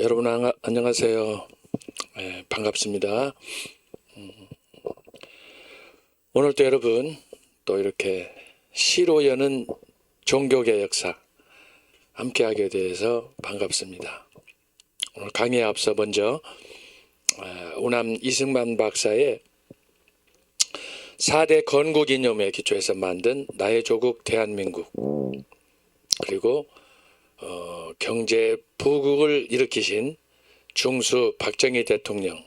여러분 안녕하세요. 반갑습니다. 오늘도 여러분 또 이렇게 시로 여는 종교계 역사 함께하게 돼서 반갑습니다. 오늘 강의에 앞서 먼저 우남 이승만 박사의 4대 건국이념에 기초해서 만든 나의 조국 대한민국, 그리고 경제 부국을 일으키신 중수 박정희 대통령을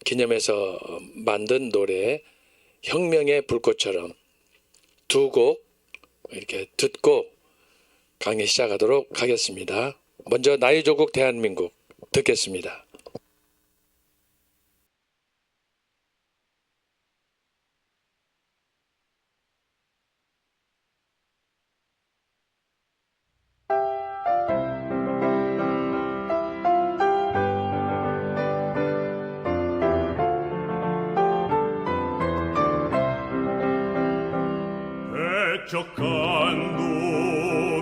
기념해서 만든 노래 혁명의 불꽃처럼 두 곡 이렇게 듣고 강의 시작하도록 하겠습니다. 먼저 나의 조국 대한민국 듣겠습니다. 백척간도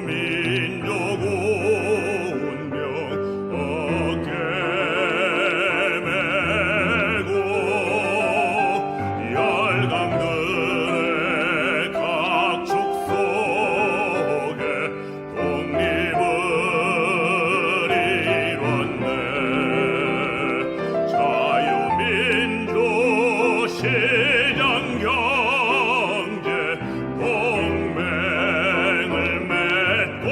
민족 운명 어깨 메고 열강들의 각축 속에 독립을 이뤘네. 자유민주 시장 경제 동맹을 맺고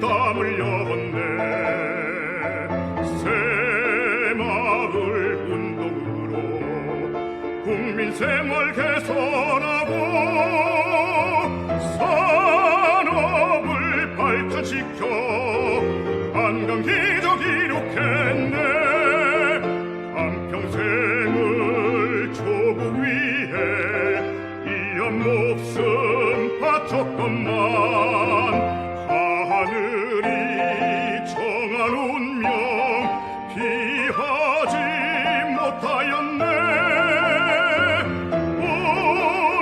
땀 흘렸네. 새마을 운동으로 국민 생활 개선하고 산업을 발전시켜 관광 기적 이룩했네. 한평생을 조국 위해 이한 목숨 바쳤건만 하늘이 정한 운명 피하지 못하였네.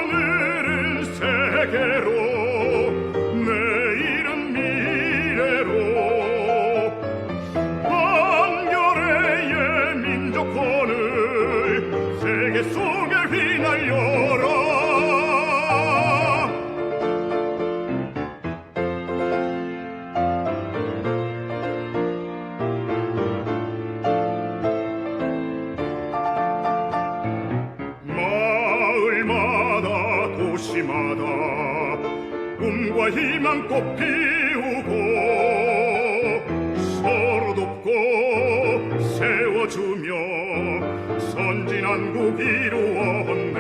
오늘은 세계로 내일은 미래로 한겨레의 민족혼을 세계 속에 휘날려라. 마을마다 도시마다 꿈과 희망 꽃 피우고 서로 돕고 세워주며 선진한국 이루었네.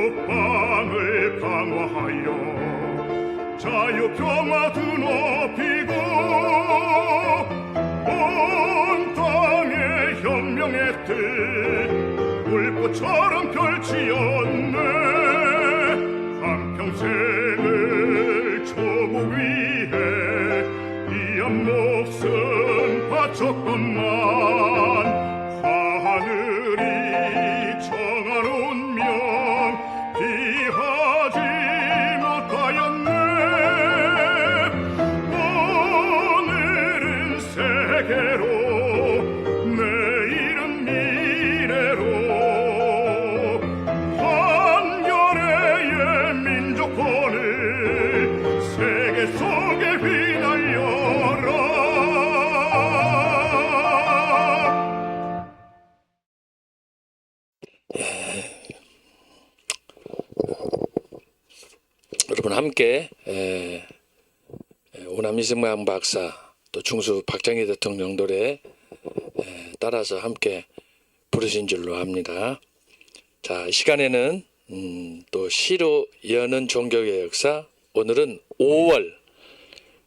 국방을 강화하여 자유평화 드높이고 온 땅에 혁명의 뜻 불꽃처럼 펼치었네. 한평생을 조국 위해 이한 목숨 바쳤건만 하늘이 정한 운명 피하지 못하였네. 오늘은 세계로 내일은 미래로 한겨레의 민족혼을 세계 속에 휘날려라. 여러분 함께 오남 이승만 박사 또 중수 박정희 대통령 노래 따라서 함께 부르신 줄로 압니다. 자, 이 시간에는 또 시로 여는 종교의 역사, 오늘은 5월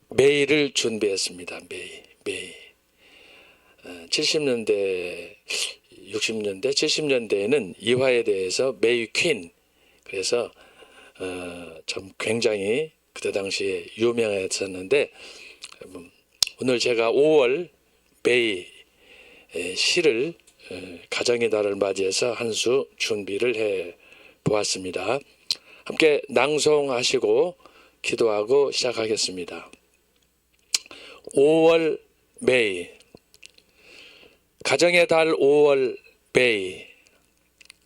매일을 준비했습니다. 매일 70년대 60년대 70년대에는 이화에 대해서 메이 퀸, 그래서 참 굉장히 그때 당시에 유명했었는데 오늘 제가 5월 메이 시를 가정의 달을 맞이해서 한 수 준비를 해 보았습니다. 함께 낭송하시고 기도하고 시작하겠습니다. 5월 메이. 가정의 달 5월 메이.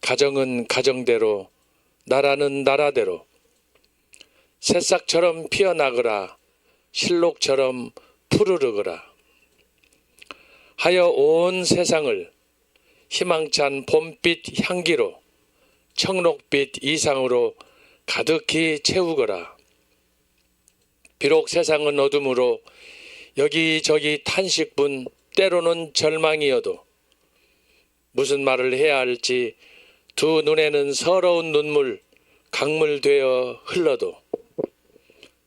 가정은 가정대로, 나라는 나라대로 새싹처럼 피어나거라, 실록처럼 푸르르거라 하여 온 세상을 희망찬 봄빛 향기로 청록빛 이상으로 가득히 채우거라. 비록 세상은 어둠으로 여기저기 탄식분, 때로는 절망이어도 무슨 말을 해야 할지 두 눈에는 서러운 눈물 강물되어 흘러도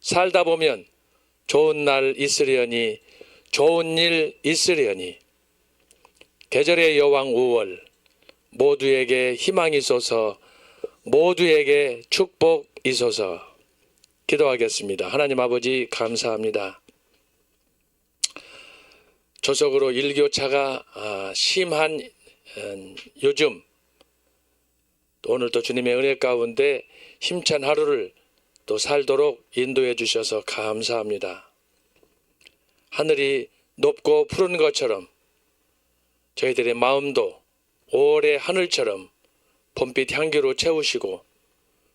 살다 보면 좋은 날 있으려니, 좋은 일 있으려니. 계절의 여왕 5월, 모두에게 희망이 있어서, 모두에게 축복 있어서. 기도하겠습니다. 하나님 아버지 감사합니다. 조석으로 일교차가 심한 요즘 오늘도 주님의 은혜 가운데 힘찬 하루를 또 살도록 인도해 주셔서 감사합니다. 하늘이 높고 푸른 것처럼 저희들의 마음도 올해 하늘처럼 봄빛 향기로 채우시고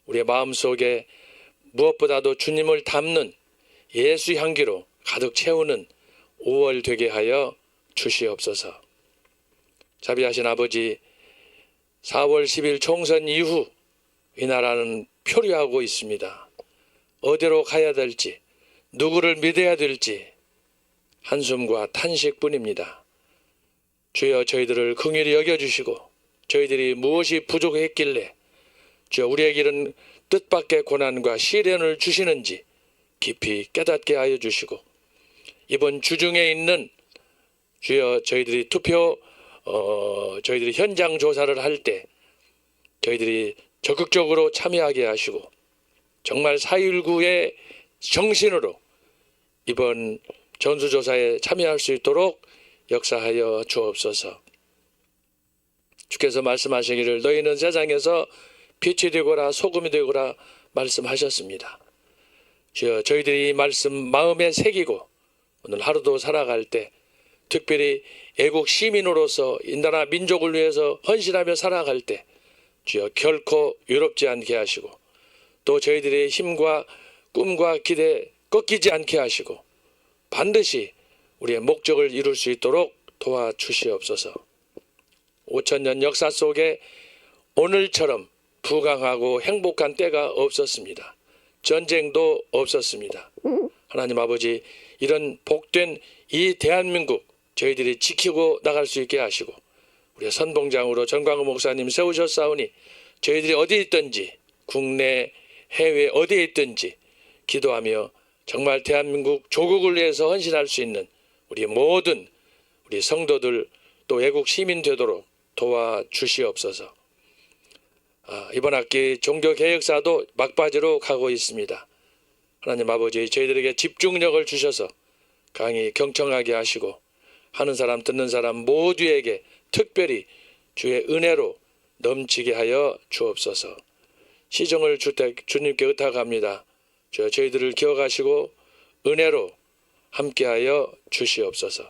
우리의 마음속에 무엇보다도 주님을 담는 예수 향기로 가득 채우는 5월 되게 하여 주시옵소서. 자비하신 아버지, 4월 10일 총선 이후 이 나라는 표류하고 있습니다. 어디로 가야 될지, 누구를 믿어야 될지 한숨과 탄식뿐입니다. 주여 저희들을 긍휼히 여겨주시고 저희들이 무엇이 부족했길래 주여 우리에게는 뜻밖의 고난과 시련을 주시는지 깊이 깨닫게 하여 주시고 이번 주중에 있는 주여 저희들이 저희들이 현장 조사를 할 때 저희들이 적극적으로 참여하게 하시고 정말 4.19의 정신으로 이번 전수조사에 참여할 수 있도록 역사하여 주옵소서. 주께서 말씀하시기를 너희는 세상에서 빛이 되거라 소금이 되거라 말씀하셨습니다. 주여 저희들이 이 말씀 마음에 새기고 오늘 하루도 살아갈 때 특별히 애국 시민으로서 이 나라 민족을 위해서 헌신하며 살아갈 때 주여 결코 외롭지 않게 하시고 또 저희들의 힘과 꿈과 기대 꺾이지 않게 하시고 반드시 우리의 목적을 이룰 수 있도록 도와주시옵소서. 5,000년 역사 속에 오늘처럼 부강하고 행복한 때가 없었습니다. 전쟁도 없었습니다. 하나님 아버지 이런 복된 이 대한민국 저희들이 지키고 나갈 수 있게 하시고 우리의 선봉장으로 전광훈 목사님 세우셨사오니 저희들이 어디에 있든지 국내 해외 어디에 있든지 기도하며 정말 대한민국 조국을 위해서 헌신할 수 있는 우리 모든 우리 성도들 또 애국 시민 되도록 도와주시옵소서. 이번 학기 종교개혁사도 막바지로 가고 있습니다. 하나님 아버지 저희들에게 집중력을 주셔서 강히 경청하게 하시고 하는 사람 듣는 사람 모두에게 특별히 주의 은혜로 넘치게 하여 주옵소서. 시정을 주님께 의탁합니다. 저희들을 기억하시고 은혜로 함께하여 주시옵소서.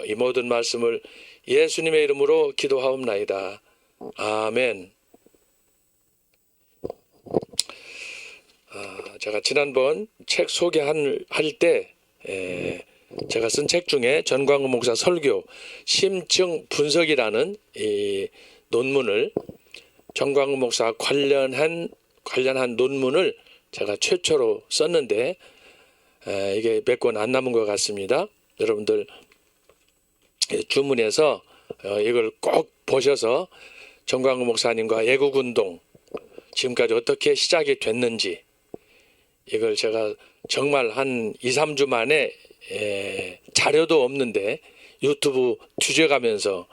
이 모든 말씀을 예수님의 이름으로 기도하옵나이다. 아멘. 제가 지난번 책 소개할 때 제가 쓴 책 중에 전광훈 목사 설교 심층 분석이라는 이 논문을 전광훈 목사 관련한 논문을 제가 최초로 썼는데 이게 몇 권 안 남은 것 같습니다. 여러분들 주문해서 이걸 꼭 보셔서 전광훈 목사님과 애국운동 지금까지 어떻게 시작이 됐는지 이걸 제가 정말 한 2, 3주 만에 자료도 없는데 유튜브 뒤져가면서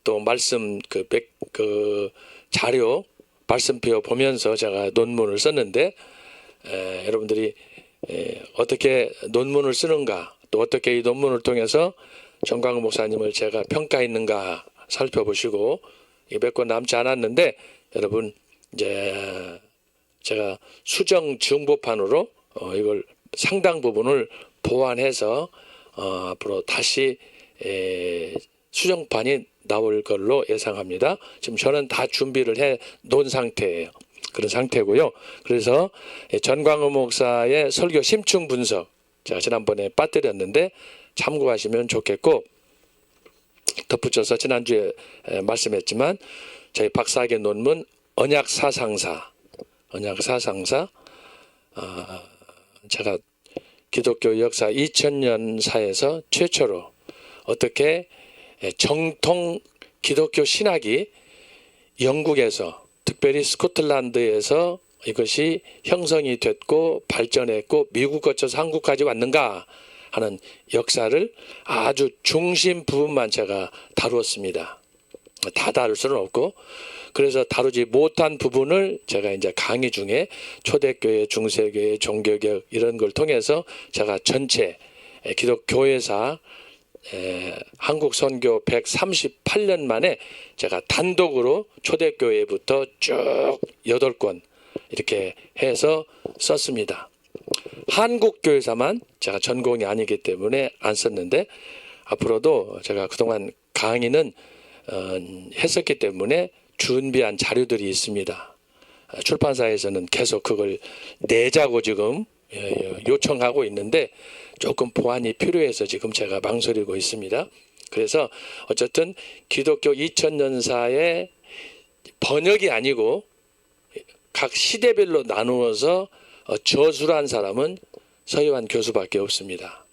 또 말씀 그 자료 말씀표 보면서 제가 논문을 썼는데 여러분들이 어떻게 논문을 쓰는가 또 어떻게 이 논문을 통해서 전광훈 목사님을 제가 평가했는가 살펴보시고 몇 권 남지 않았는데 여러분 이제 제가 수정 증보판으로 이걸 상당 부분을 보완해서 앞으로 다시 수정판이 나올 걸로 예상합니다. 지금 저는 다 준비를 해 놓은 상태예요. 그런 상태고요. 그래서 전광훈 목사의 설교 심층 분석 제가 지난번에 빠뜨렸는데 참고하시면 좋겠고 덧붙여서 지난주에 말씀했지만 저희 박사학위 논문 언약사상사 제가 기독교 역사 2000년사에서 최초로 어떻게 정통 기독교 신학이 영국에서 특별히 스코틀랜드에서 이것이 형성이 됐고 발전했고 미국 거쳐서 한국까지 왔는가 하는 역사를 아주 중심 부분만 제가 다루었습니다. 다 다룰 수는 없고 그래서 다루지 못한 부분을 제가 이제 강의 중에 초대교회, 중세교회, 종교개혁 이런 걸 통해서 제가 전체 기독교회사 한국 선교 138년 만에 제가 단독으로 초대교회부터 쭉 8권 이렇게 해서 썼습니다. 한국교회사만 제가 전공이 아니기 때문에 안 썼는데 앞으로도 제가 그동안 강의는 했었기 때문에 준비한 자료들이 있습니다. 출판사에서는 계속 그걸 내자고 지금 요청하고 있는데 조금 보완이 필요해서 지금 제가 망설이고 있습니다. 그래서 어쨌든 기독교 2000년사의 번역이 아니고 각 시대별로 나누어서 저술한 사람은 서희환 교수밖에 없습니다.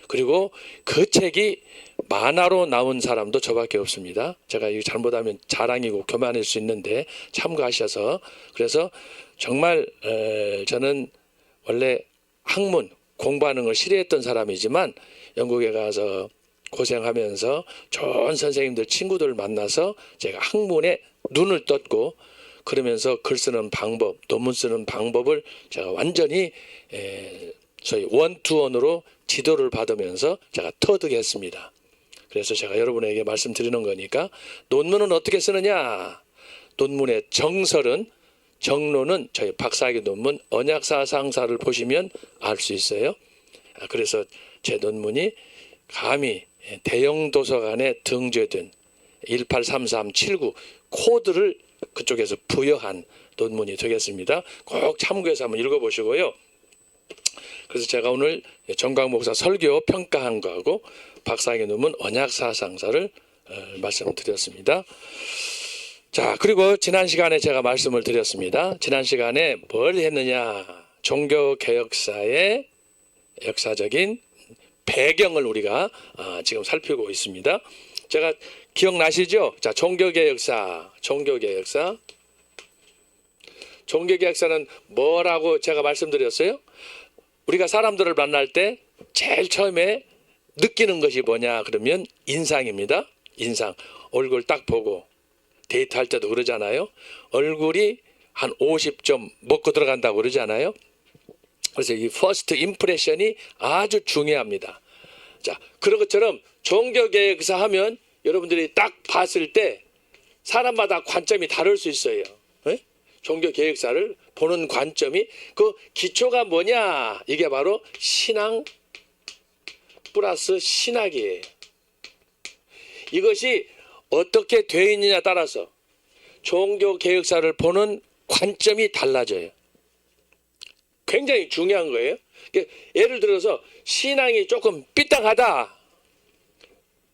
그리고 그 책이 만화로 나온 사람도 저밖에 없습니다. 제가 이거 잘못하면 자랑이고 교만할 수 있는데 참고하셔서. 그래서 정말 저는 원래 학문 공부하는 걸 싫어했던 사람이지만 영국에 가서 고생하면서 좋은 선생님들 친구들 만나서 제가 학문에 눈을 떴고, 그러면서 글 쓰는 방법, 논문 쓰는 방법을 제가 완전히 소위 원투원으로 지도를 받으면서 제가 터득했습니다. 그래서 제가 여러분에게 말씀드리는 거니까, 논문은 어떻게 쓰느냐? 논문의 정설은, 정론은 저희 박사학위 논문 언약사상사를 보시면 알 수 있어요. 그래서 제 논문이 감히 대형 도서관에 등재된 183379 코드를 그쪽에서 부여한 논문이 되겠습니다. 꼭 참고해서 한번 읽어보시고요. 그래서 제가 오늘 정광 목사 설교 평가한 거하고 박사학위 논문 언약사상사를 말씀드렸습니다. 자, 그리고 지난 시간에 제가 말씀을 드렸습니다. 지난 시간에 뭘 했느냐? 종교개혁사의 역사적인 배경을 우리가 지금 살피고 있습니다. 제가 기억나시죠? 자, 종교개혁사는 뭐라고 제가 말씀드렸어요? 우리가 사람들을 만날 때 제일 처음에 느끼는 것이 뭐냐 그러면 인상입니다. 인상. 얼굴 딱 보고 데이트할 때도 그러잖아요. 얼굴이 한 50점 먹고 들어간다고 그러잖아요. 그래서 이 퍼스트 임프레션이 아주 중요합니다. 자, 그런 것처럼 종교개혁사 하면 여러분들이 딱 봤을 때 사람마다 관점이 다를 수 있어요. 에? 종교개혁사를 보는 관점이, 그 기초가 뭐냐? 이게 바로 신앙 플러스 신학이에요. 이것이 어떻게 되어 있느냐에 따라서 종교개혁사를 보는 관점이 달라져요. 굉장히 중요한 거예요. 예를 들어서 신앙이 조금 삐딱하다.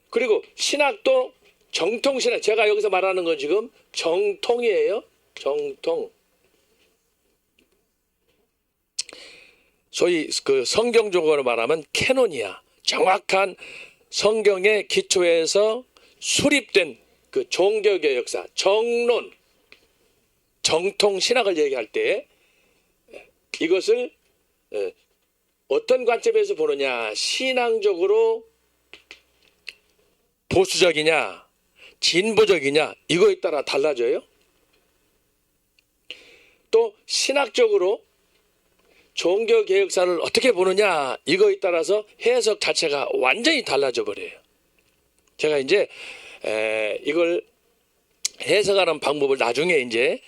그리고 신학도 정통신학, 제가 여기서 말하는 건 지금 정통이에요. 정통. 소위 그 성경적으로 말하면 캐논이야. 정확한 성경의 기초에서 수립된 그 종교개혁사, 정론, 정통신학을 얘기할 때 이것을 어떤 관점에서 보느냐? 신앙적으로 보수적이냐, 진보적이냐, 이거에 따라 달라져요. 또 신학적으로 종교개혁사를 어떻게 보느냐, 이거에 따라서 해석 자체가 완전히 달라져 버려요. 제가 이제 이걸 해석하는 방법을 나중에 이제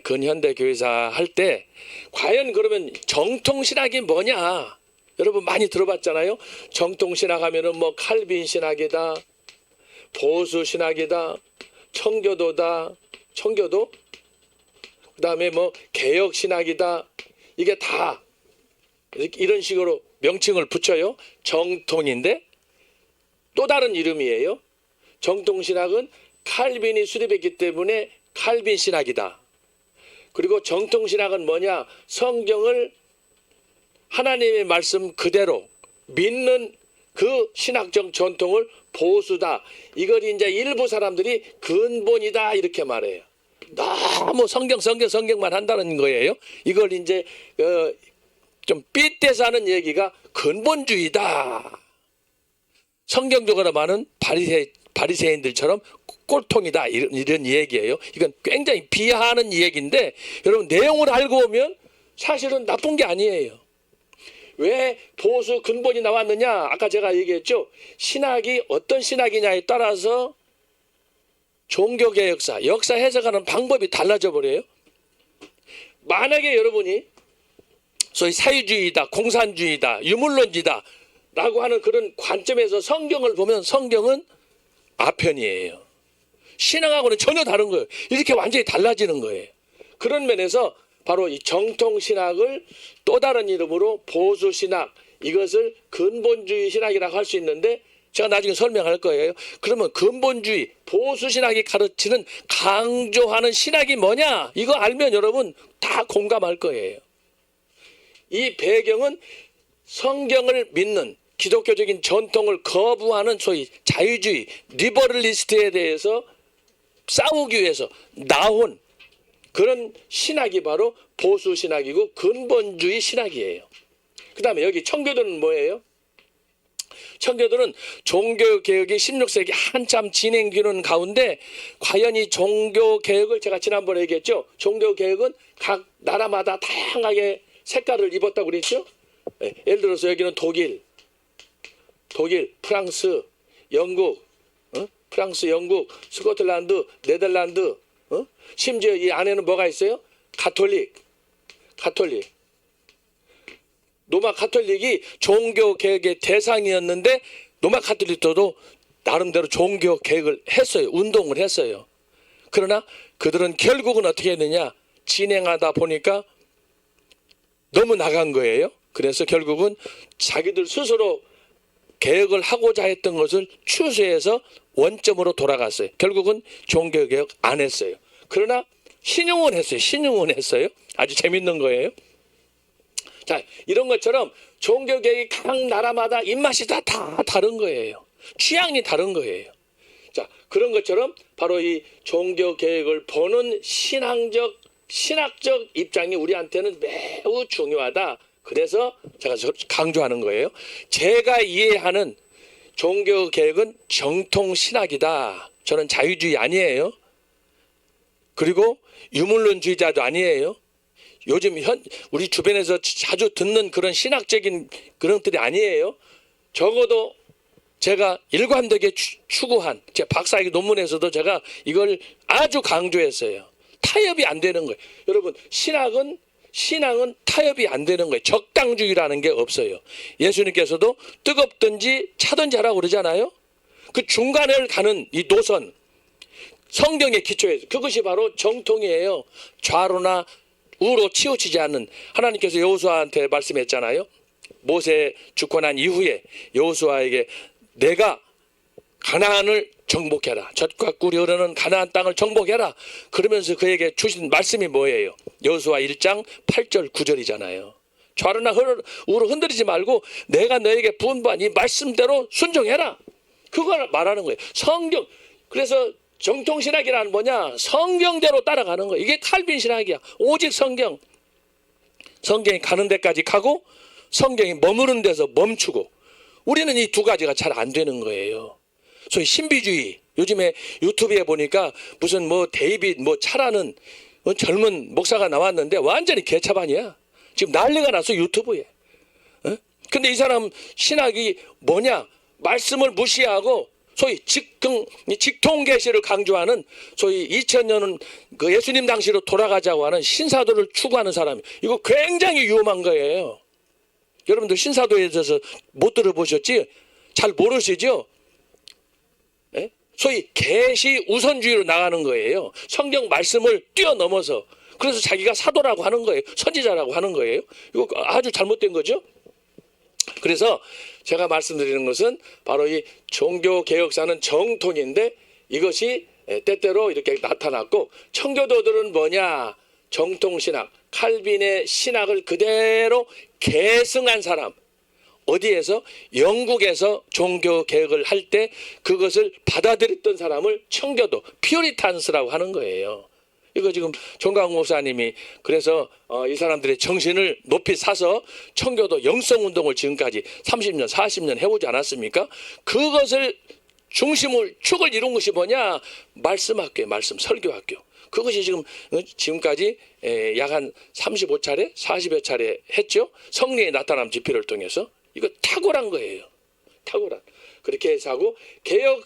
근현대 교회사 할 때 과연 그러면 정통신학이 뭐냐? 여러분 많이 들어봤잖아요. 정통신학 하면은 뭐 칼빈 신학이다, 보수 신학이다, 청교도다, 청교도, 그다음에 뭐 개혁 신학이다. 이게 다 이런 식으로 명칭을 붙여요. 정통인데 또 다른 이름이에요. 정통신학은 칼빈이 수립했기 때문에 칼빈 신학이다. 그리고 정통신학은 뭐냐? 성경을 하나님의 말씀 그대로 믿는 그 신학적 전통을 보수다. 이걸 이제 일부 사람들이 근본이다 이렇게 말해요. 너무 성경만 한다는 거예요. 이걸 이제 좀 삐떼서 하는 얘기가 근본주의다. 성경적으로 말하는 바리새인들처럼 꼴통이다 이런 얘기예요. 이건 굉장히 비하하는 얘기인데 여러분 내용을 알고 오면 사실은 나쁜 게 아니에요. 왜 보수 근본이 나왔느냐? 아까 제가 얘기했죠. 신학이 어떤 신학이냐에 따라서 종교개혁사, 역사 해석하는 방법이 달라져 버려요. 만약에 여러분이 소위 사유주의다, 공산주의다, 유물론지다 라고 하는 그런 관점에서 성경을 보면 성경은 아편이에요. 신앙하고는 전혀 다른 거예요. 이렇게 완전히 달라지는 거예요. 그런 면에서 바로 이 정통신학을 또 다른 이름으로 보수신학, 이것을 근본주의 신학이라고 할 수 있는데 제가 나중에 설명할 거예요. 그러면 근본주의, 보수신학이 가르치는 강조하는 신학이 뭐냐? 이거 알면 여러분 다 공감할 거예요. 이 배경은 성경을 믿는 기독교적인 전통을 거부하는 소위 자유주의 리버럴리스트에 대해서 싸우기 위해서 나온 그런 신학이 바로 보수 신학이고 근본주의 신학이에요. 그 다음에 여기 청교도는 뭐예요? 청교도는 종교개혁이 16세기 한참 진행 중인 가운데 과연 이 종교개혁을 제가 지난번에 얘기했죠. 종교개혁은 각 나라마다 다양하게 색깔을 입었다고 그랬죠. 예를 들어서 여기는 독일, 프랑스, 영국, 프랑스, 영국, 스코틀랜드, 네덜란드, 심지어 이 안에는 뭐가 있어요? 가톨릭. 로마 가톨릭이 종교개혁의 대상이었는데 로마 가톨릭도 나름대로 종교개혁을 했어요. 운동을 했어요. 그러나 그들은 결국은 어떻게 했느냐? 진행하다 보니까 너무 나간 거예요. 그래서 결국은 자기들 스스로 개혁을 하고자 했던 것을 추수해서 원점으로 돌아갔어요. 결국은 종교개혁 안 했어요. 그러나 신용은 했어요. 아주 재밌는 거예요. 자, 이런 것처럼 종교개혁이 각 나라마다 입맛이 다 다른 거예요. 취향이 다른 거예요. 자, 그런 것처럼 바로 이 종교개혁을 보는 신학적 입장이 우리한테는 매우 중요하다. 그래서 제가 강조하는 거예요. 제가 이해하는 종교개혁은 정통신학이다. 저는 자유주의 아니에요. 그리고 유물론주의자도 아니에요. 요즘 우리 주변에서 자주 듣는 그런 신학적인 그런 것들이 아니에요. 적어도 제가 일관되게 추구한 제 박사학위 논문에서도 제가 이걸 아주 강조했어요. 타협이 안 되는 거예요. 여러분, 신앙은 타협이 안 되는 거예요. 적당주의라는 게 없어요. 예수님께서도 뜨겁든지 차든지 하라고 그러잖아요. 그 중간을 가는 이 노선, 성경의 기초에서 그것이 바로 정통이에요. 좌로나 우로 치우치지 않는. 하나님께서 여호수아한테 말씀했잖아요. 모세 죽고 난 이후에 여호수아에게 내가 가나안을 정복해라. 젖과 꿀이 흐르는 가나안 땅을 정복해라. 그러면서 그에게 주신 말씀이 뭐예요? 여호수아 1장 8절 9절이잖아요. 좌로나 우로 흔들리지 말고 내가 너에게 분부한 이 말씀대로 순종해라. 그걸 말하는 거예요. 성경. 그래서 정통신학이라는 뭐냐? 성경대로 따라가는 거예요. 이게 칼빈 신학이야. 오직 성경. 성경이 가는 데까지 가고 성경이 머무는 데서 멈추고. 우리는 이 두 가지가 잘 안 되는 거예요. 소위 신비주의. 요즘에 유튜브에 보니까 무슨 데이빗 차라는 젊은 목사가 나왔는데 완전히 개차반이야. 지금 난리가 났어, 유튜브에. 근데 이 사람 신학이 뭐냐? 말씀을 무시하고 소위 직통계시를 강조하는 소위 2000년은 그 예수님 당시로 돌아가자고 하는 신사도를 추구하는 사람이. 이거 굉장히 위험한 거예요. 여러분들 신사도에 대해서 못 들어보셨지? 잘 모르시죠? 예? 소위 계시 우선주의로 나가는 거예요. 성경 말씀을 뛰어넘어서. 그래서 자기가 사도라고 하는 거예요. 선지자라고 하는 거예요. 이거 아주 잘못된 거죠. 그래서 제가 말씀드리는 것은 바로 이 종교개혁사는 정통인데 이것이 때때로 이렇게 나타났고, 청교도들은 뭐냐? 정통신학, 칼빈의 신학을 그대로 계승한 사람. 어디에서? 영국에서 종교개혁을 할 때 그것을 받아들였던 사람을 청교도, 퓨리탄스라고 하는 거예요. 이거 지금 정광훈 목사님이 그래서 이 사람들의 정신을 높이 사서 청교도 영성운동을 지금까지 30년 40년 해오지 않았습니까? 그것을 축을 이룬 것이 뭐냐? 말씀학교에 말씀 설교학교. 그것이 지금까지 약 한 35차례 40여 차례 했죠. 성령의 나타남 집회를 통해서. 이거 탁월한 거예요. 탁월한. 그렇게 해서 하고, 개혁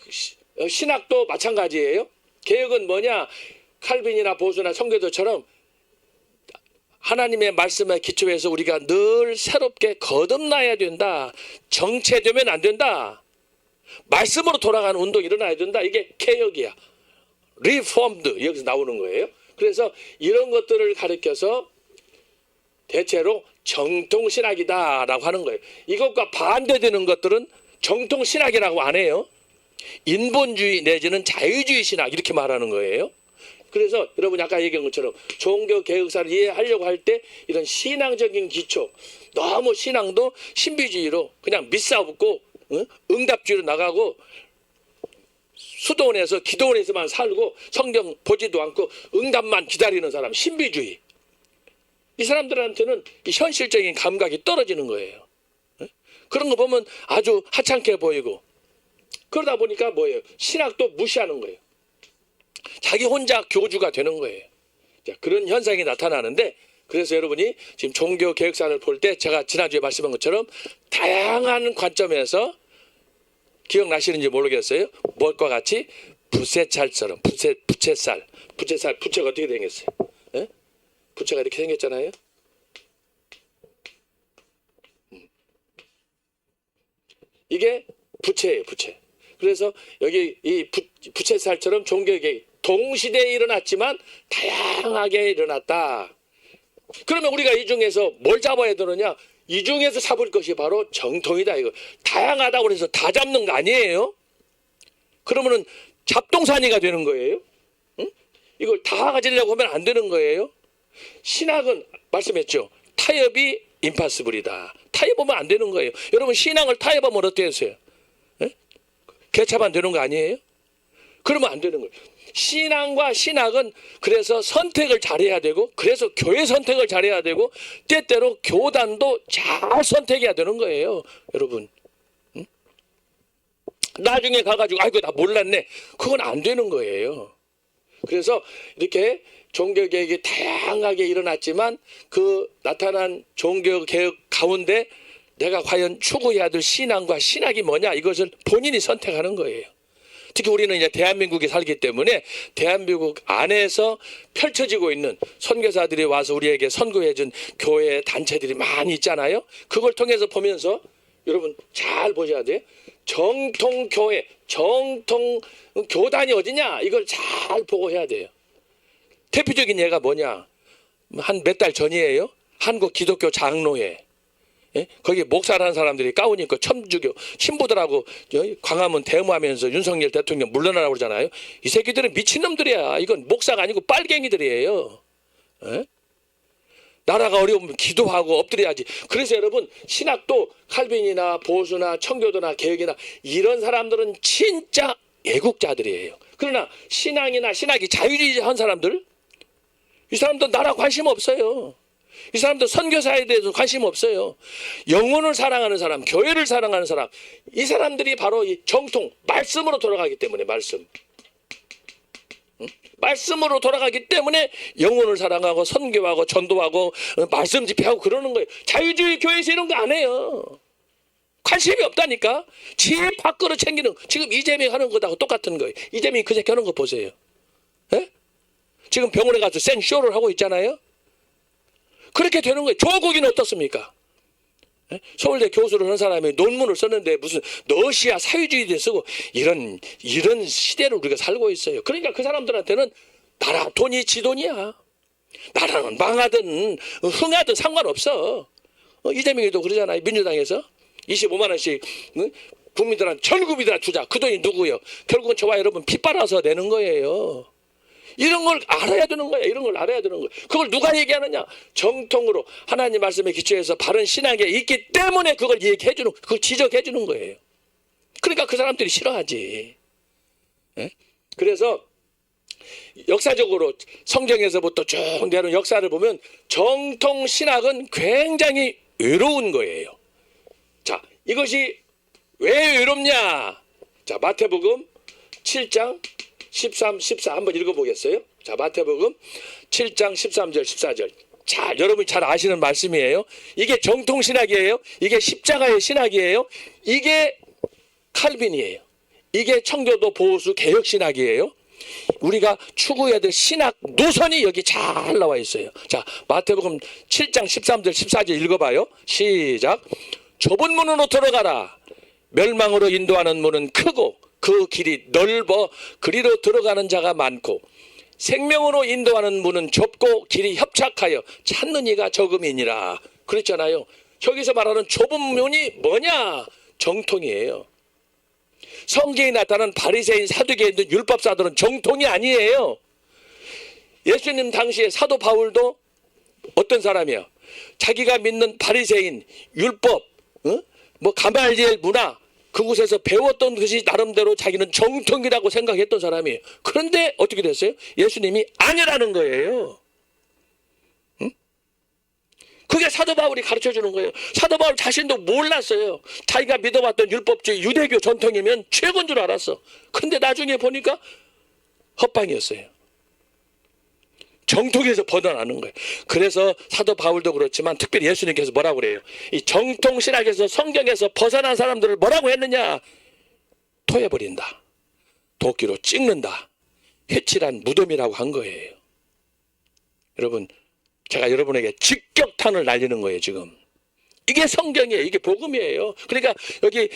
신학도 마찬가지예요. 개혁은 뭐냐? 칼빈이나 보수나 청교도처럼 하나님의 말씀에 기초해서 우리가 늘 새롭게 거듭나야 된다. 정체되면 안 된다. 말씀으로 돌아가는 운동이 일어나야 된다. 이게 개혁이야. 리폼드, 여기서 나오는 거예요. 그래서 이런 것들을 가르쳐서 대체로 정통신학이다라고 하는 거예요. 이것과 반대되는 것들은 정통신학이라고 안 해요. 인본주의 내지는 자유주의 신학 이렇게 말하는 거예요. 그래서 여러분이 아까 얘기한 것처럼 종교 개혁사를 이해하려고 할 때 이런 신앙적인 기초, 너무 신앙도 신비주의로 그냥 믿사없고 응답주의로 나가고 수도원에서 기도원에서만 살고 성경 보지도 않고 응답만 기다리는 사람, 신비주의. 이 사람들한테는 이 현실적인 감각이 떨어지는 거예요. 그런 거 보면 아주 하찮게 보이고, 그러다 보니까 뭐예요? 신학도 무시하는 거예요. 자기 혼자 교주가 되는 거예요. 자, 그런 현상이 나타나는데, 그래서 여러분이 지금 종교 개혁사를 볼 때 제가 지난주에 말씀한 것처럼 다양한 관점에서, 기억나시는지 모르겠어요. 뭘과 같이 부채살처럼, 부채살, 부채가 어떻게 생겼어요? 예? 부채가 이렇게 생겼잖아요. 이게 부채예요, 부채. 그래서 여기 이 부채살처럼 종교개혁이 동시대에 일어났지만 다양하게 일어났다. 그러면 우리가 이 중에서 뭘 잡아야 되느냐? 이 중에서 잡을 것이 바로 정통이다. 이거 다양하다고 해서 다 잡는 거 아니에요? 그러면은 잡동사니가 되는 거예요. 응? 이걸 다 가지려고 하면 안 되는 거예요. 신학은 말씀했죠. 타협이 임파서블이다. 타협하면 안 되는 거예요. 여러분 신앙을 타협하면 어떻게 하세요? 개차만 되는 거 아니에요? 그러면 안 되는 거예요. 신앙과 신학은 그래서 선택을 잘해야 되고, 그래서 교회 선택을 잘해야 되고, 때때로 교단도 잘 선택해야 되는 거예요. 여러분. 응? 나중에 가가지고 아이고 나 몰랐네. 그건 안 되는 거예요. 그래서 이렇게 종교개혁이 다양하게 일어났지만 그 나타난 종교개혁 가운데 내가 과연 추구해야 될 신앙과 신학이 뭐냐, 이것을 본인이 선택하는 거예요. 특히 우리는 이제 대한민국에 살기 때문에 대한민국 안에서 펼쳐지고 있는 선교사들이 와서 우리에게 선교해준 교회 단체들이 많이 있잖아요. 그걸 통해서 보면서 여러분 잘 보셔야 돼요. 정통교회, 정통교단이 어디냐, 이걸 잘 보고 해야 돼요. 대표적인 예가 뭐냐, 한 몇 달 전이에요. 한국 기독교 장로회. 예? 거기 목사라는 사람들이 가운 입고 천주교 신부들하고 광화문 데모하면서 윤석열 대통령 물러나라고 그러잖아요. 이 새끼들은 미친놈들이야. 이건 목사가 아니고 빨갱이들이에요. 예? 나라가 어려우면 기도하고 엎드려야지. 그래서 여러분 신학도 칼빈이나 보수나 청교도나 개혁이나 이런 사람들은 진짜 애국자들이에요. 그러나 신앙이나 신학이 자유주의한 사람들, 이 사람들 나라 관심 없어요. 이 사람들 선교사에 대해서 관심 없어요. 영혼을 사랑하는 사람, 교회를 사랑하는 사람, 이 사람들이 바로 이 정통, 말씀으로 돌아가기 때문에, 말씀. 말씀으로 돌아가기 때문에 영혼을 사랑하고 선교하고 전도하고 말씀 집회하고 그러는 거예요. 자유주의 교회에서 이런 거 안 해요. 관심이 없다니까. 지 밖으로 챙기는, 지금 이재명 하는 거하고 똑같은 거예요. 이재명이 그 새끼 하는 거 보세요. 예? 지금 병원에 가서 생쇼를 하고 있잖아요. 그렇게 되는 거예요. 조국이는 어떻습니까? 서울대 교수를 하는 사람이 논문을 썼는데 무슨 러시아 사회주의에 쓰고 이런 시대를 우리가 살고 있어요. 그러니까 그 사람들한테는 나라 돈이 지 돈이야. 나라는 망하든 흥하든 상관없어. 이재명이도 그러잖아요. 민주당에서 25만 원씩 국민들한테 전국민들아 주자. 그 돈이 누구요? 결국은 저와 여러분 피 빨아서 내는 거예요. 이런 걸 알아야 되는 거야. 이런 걸 알아야 되는 거야. 그걸 누가 얘기하느냐? 정통으로 하나님 말씀에 기초해서 바른 신앙에 있기 때문에 그걸 얘기해 주는, 그걸 지적해 주는 거예요. 그러니까 그 사람들이 싫어하지. 예? 그래서 역사적으로 성경에서부터 쭉 내려온 역사를 보면 정통 신학은 굉장히 외로운 거예요. 자, 이것이 왜 외롭냐? 자, 마태복음 7장 13, 14 한번 읽어보겠어요? 자, 마태복음 7장 13절 14절. 자, 여러분이 잘 아시는 말씀이에요. 이게 정통신학이에요. 이게 십자가의 신학이에요. 이게 칼빈이에요. 이게 청교도 보수 개혁신학이에요. 우리가 추구해야 될 신학 노선이 여기 잘 나와 있어요. 자, 마태복음 7장 13절 14절 읽어봐요. 시작. 좁은 문으로 들어가라. 멸망으로 인도하는 문은 크고 그 길이 넓어 그리로 들어가는 자가 많고 생명으로 인도하는 문은 좁고 길이 협착하여 찾는 이가 적음이니라. 그랬잖아요. 여기서 말하는 좁은 문이 뭐냐? 정통이에요. 성경에 나타난 바리새인 사두개인들 율법사들은 정통이 아니에요. 예수님 당시에 사도 바울도 어떤 사람이야? 자기가 믿는 바리새인, 율법, 뭐 가말리엘 문화 그곳에서 배웠던 것이 나름대로 자기는 정통이라고 생각했던 사람이에요. 그런데 어떻게 됐어요? 예수님이 아니라는 거예요. 그게 사도 바울이 가르쳐주는 거예요. 사도 바울 자신도 몰랐어요. 자기가 믿어왔던 율법주의 유대교 전통이면 최고인 줄 알았어. 그런데 나중에 보니까 헛방이었어요. 정통에서 벗어나는 거예요. 그래서 사도 바울도 그렇지만 특별히 예수님께서 뭐라고 그래요? 이 정통 신학에서 성경에서 벗어난 사람들을 뭐라고 했느냐? 토해버린다. 도끼로 찍는다. 해칠한 무덤이라고 한 거예요. 여러분, 제가 여러분에게 직격탄을 날리는 거예요, 지금. 이게 성경이에요. 이게 복음이에요. 그러니까 여기